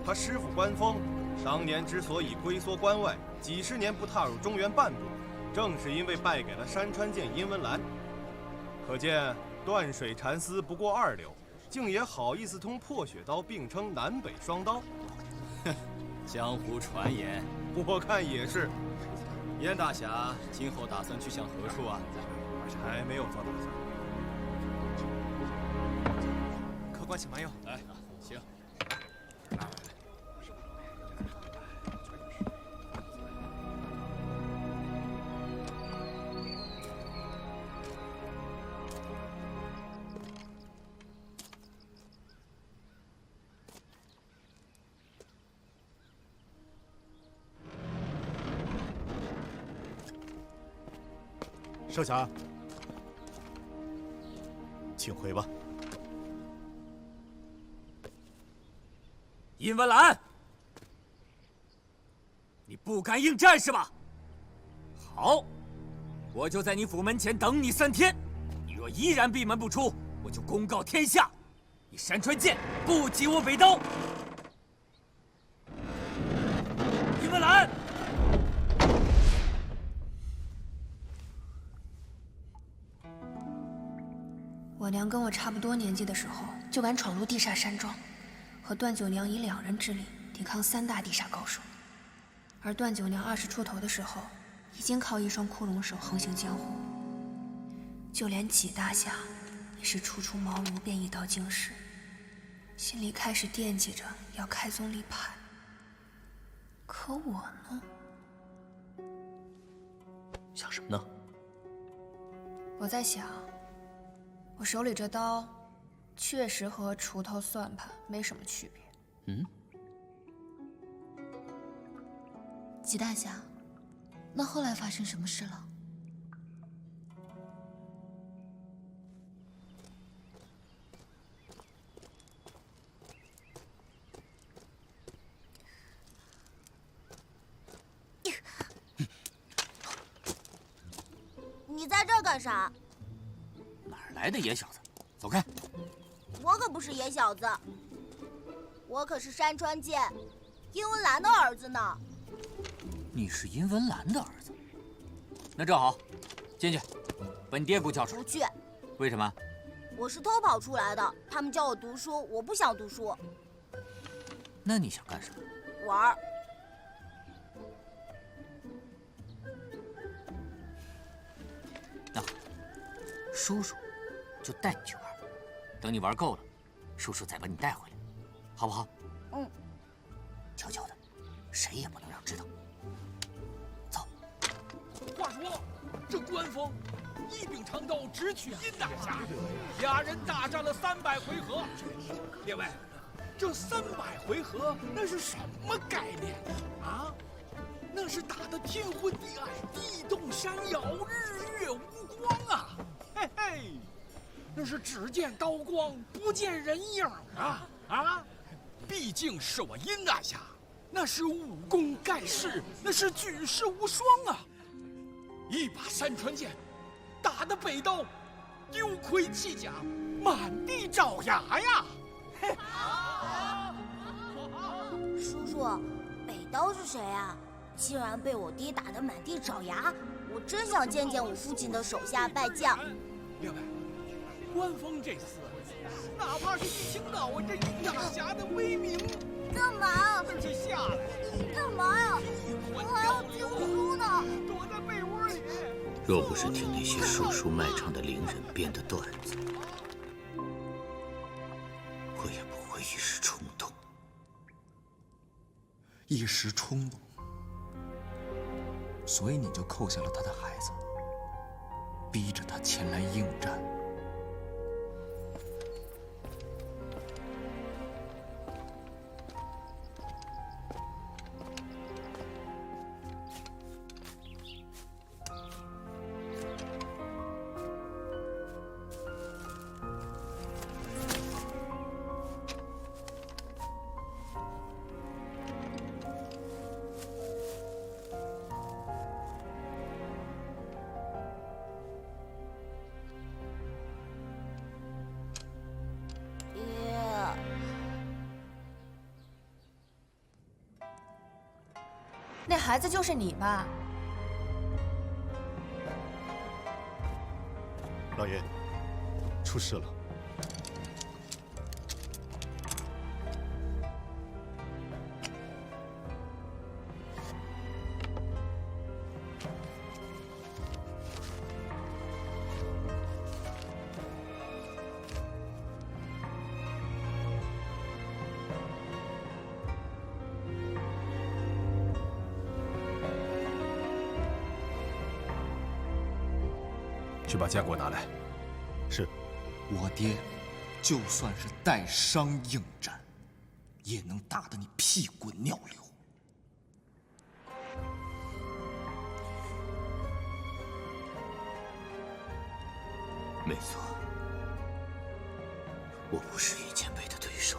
他师父关峰当年之所以龟缩关外，几十年不踏入中原半步，正是因为败给了山川剑殷文兰。可见断水禅师不过2流，竟也好意思同破雪刀并称南北双刀。哼，江湖传言，我看也是。燕大侠今后打算去向何处啊？还没有做打算。客官请慢用。来，行。少侠，请回吧。殷文兰，你不敢应战是吧？好，我就在你府门前等你3天。你若依然闭门不出，我就公告天下，你山川剑不及我北刀。殷文兰。我娘跟我差不多年纪的时候，就敢闯入地煞山庄，和段九娘以2人之力抵抗3大地煞高手。而段九娘20出头的时候，已经靠一双枯荣手横行江湖。就连纪大侠，也是初出茅庐便一刀经世，心里开始惦记着要开宗立派。可我呢？想什么呢？我在想，我手里这刀，确实和锄头算盘没什么区别。纪大侠，那后来发生什么事了？你在这儿干啥？哪儿来的野小子？走开！我可不是野小子，我可是山川剑殷文兰的儿子呢。你是殷文兰的儿子？那正好，进去，本爹给我叫出来。不去。为什么？我是偷跑出来的，他们教我读书，我不想读书。那你想干什么？玩儿。那好，叔叔就带你去玩，等你玩够了，叔叔再把你带回来，好不好？嗯。悄悄的，谁也不能让知道。走。话说，这关峰一柄长刀直取殷大侠，俩人大战了300回合。列位，这300回合那是什么概念啊？那是打得天昏地暗，地动山摇，日月无光啊！嘿嘿，那是只见刀光，不见人影啊！啊，毕竟是我殷大侠，那是武功盖世，那是举世无双啊！一把山川剑，打得北刀丢盔弃甲，满地找牙呀！叔叔，北刀是谁啊？竟然被我爹打得满地找牙，我真想见见我父亲的手下败将。列位，官方这次，哪怕是一听到我这殷大侠的威名，干嘛？就下来。干嘛呀？我还要听书呢。躲在被窝里。若不是听那些说书卖唱的伶人编的段子，我也不会一时冲动。一时冲动，所以你就扣下了他的孩子，逼着他前来应战。那孩子就是你吧？老爷，出事了。去把剑给我拿来。是。我爹，就算是带伤应战，也能打得你屁滚尿流。没错，我不是易前辈的对手。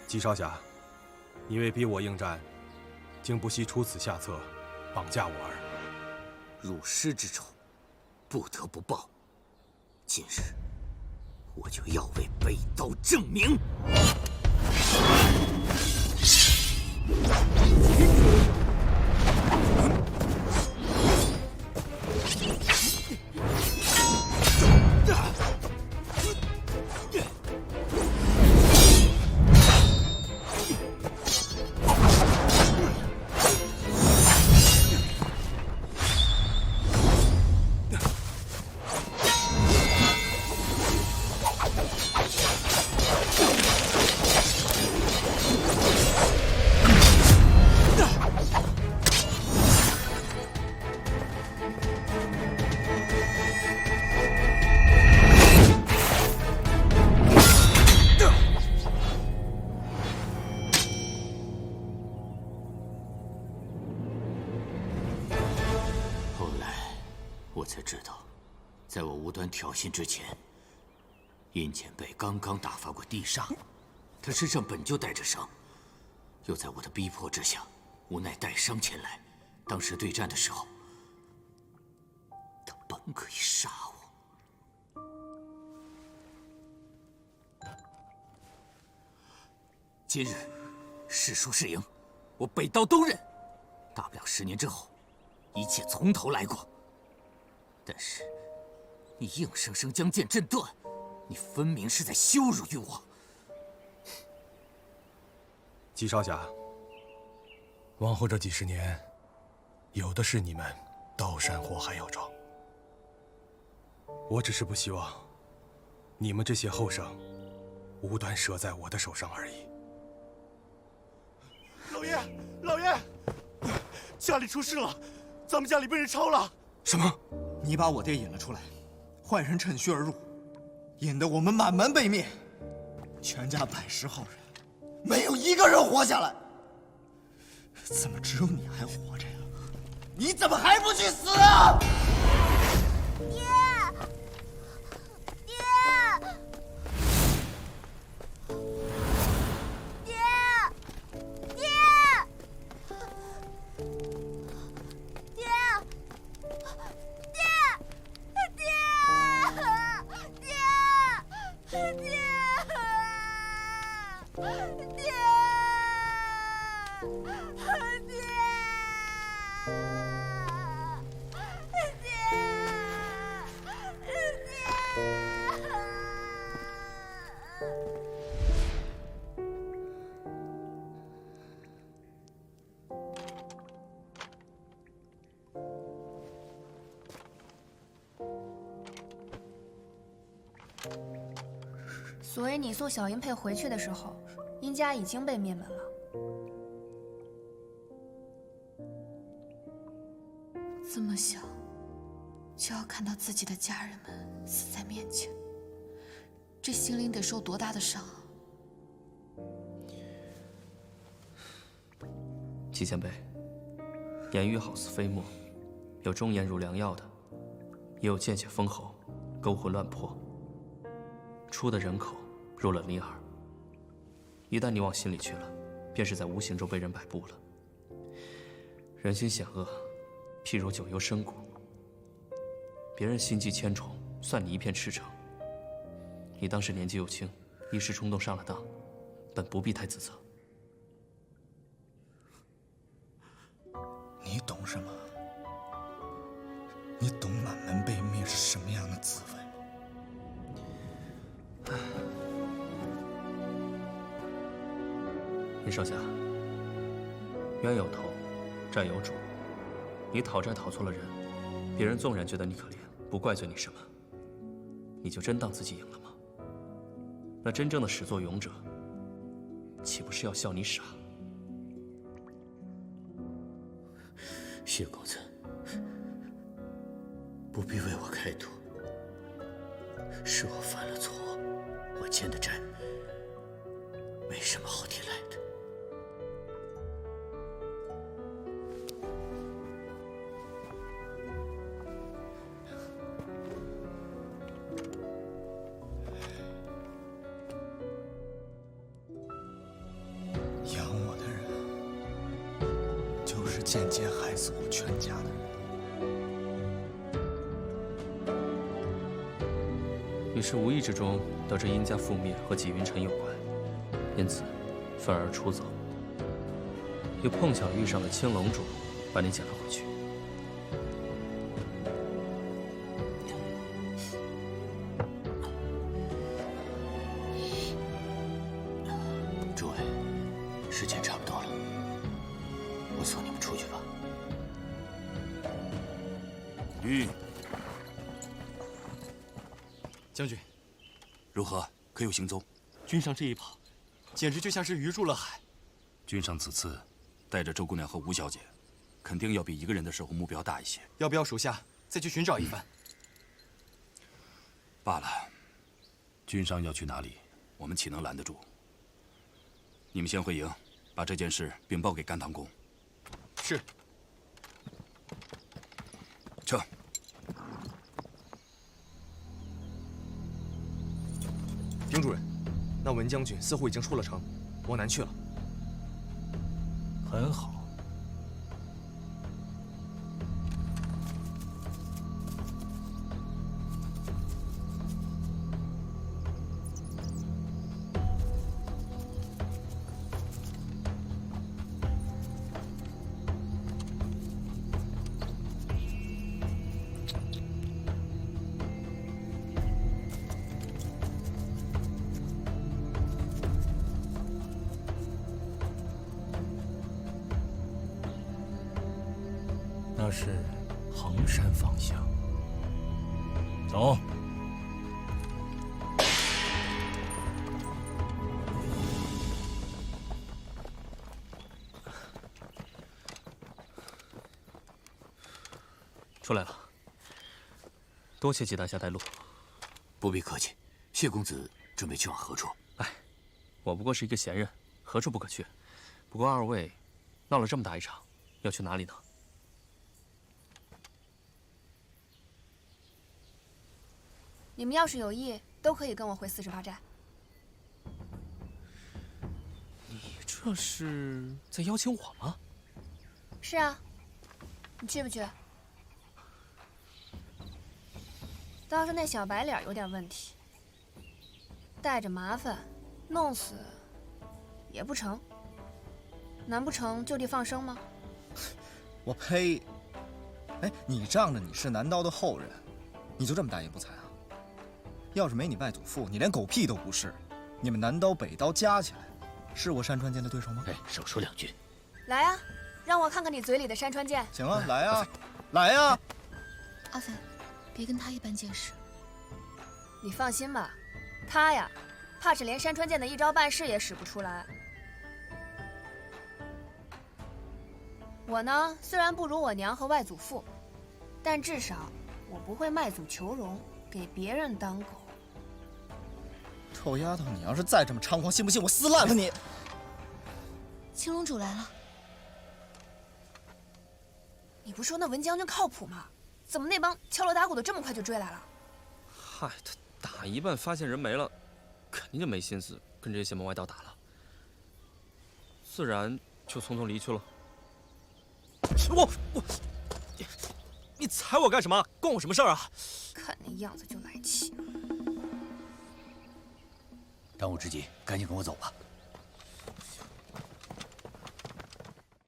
姬少侠，你为逼我应战，竟不惜出此下策，绑架我儿。辱师之仇，不得不报。今日，我就要为北刀证明。我才知道，在我无端挑衅之前，殷前辈刚刚打发过地煞，他身上本就带着伤，又在我的逼迫之下，无奈带伤前来。当时对战的时候，他本可以杀我。今日是输是赢，我北刀都认。大不了10年之后，一切从头来过。但是，你硬生生将剑震断，你分明是在羞辱于我。纪少侠，往后这几十年，有的是你们刀山火海要找。我只是不希望你们这些后生无端折在我的手上而已。老爷，老爷，家里出事了，咱们家里被人抄了。什么？你把我爹引了出来，坏人趁虚而入，引得我们满门被灭，全家110号人，没有一个人活下来。怎么只有你还活着呀？你怎么还不去死啊？爹，爹，爹，爹，爹，所以你送小英佩回去的时候，殷家已经被灭门了。这么小，就要看到自己的家人们死在面前，这心灵得受多大的伤啊！纪前辈，言语好似飞沫，有忠言如良药的，也有见血封喉、勾魂乱魄。出的人口入了你耳，一旦你往心里去了，便是在无形中被人摆布了。人心险恶，譬如九幽深谷，别人心机千重，算你一片赤诚。你当时年纪又轻，一时冲动上了当，本不必太自责。你懂什么？你懂满门被灭是什么样的滋味吗？殷少侠，冤有头，债有主。你讨债讨错了人，别人纵然觉得你可怜，不怪罪你什么，你就真当自己赢了吗？那真正的始作俑者，岂不是要笑你傻？薛公子，不必为我开脱，是我犯了错，我欠的债没什么好抵赖的。养我的人，就是间接害死我全家的人。你是无意之中得知殷家覆灭和纪云辰有关，因此愤而出走，又碰巧遇上了青龙主，把你捡了回去。诸位，时间差不多了，我送你们出去吧。将军，如何？可有行踪？君上这一跑，简直就像是鱼入了海。君上此次带着周姑娘和吴小姐，肯定要比一个人的时候目标大一些。要不要属下再去寻找一番？罢了，君上要去哪里，我们岂能拦得住？你们先回营，把这件事禀报给甘棠公。是。撤。丁主任，那文将军似乎已经出了城，往南去了。很好。那是衡山方向。走。出来了，多谢季大侠带路。不必客气，谢公子准备去往何处？哎，我不过是一个闲人，何处不可去？不过二位闹了这么大一场，要去哪里呢？你们要是有意，都可以跟我回48寨。你这是在邀请我吗？是啊，你去不去？倒是那小白脸有点问题，带着麻烦，弄死也不成。难不成就地放生吗？我呸！哎，你仗着你是南刀的后人，你就这么大言不惭啊？要是没你外祖父，你连狗屁都不是。你们南刀北刀加起来，是我山川剑的对手吗？哎，少说两句。来啊，让我看看你嘴里的山川剑。行啊，来啊，来啊！阿飞，别跟他一般见识。你放心吧，他呀，怕是连山川剑的一招半式也使不出来。我呢，虽然不如我娘和外祖父，但至少我不会卖祖求荣，给别人当狗。臭丫头，你要是再这么猖狂，信不信我撕烂了你？青龙主来了。你不说那文将军靠谱吗？怎么那帮敲锣打鼓的这么快就追来了？嗨，他打一半发现人没了，肯定就没心思跟这些门外道打了，自然就匆匆离去了。你踩我干什么？关我什么事儿啊？看那样子就来气。当务之急，赶紧跟我走吧。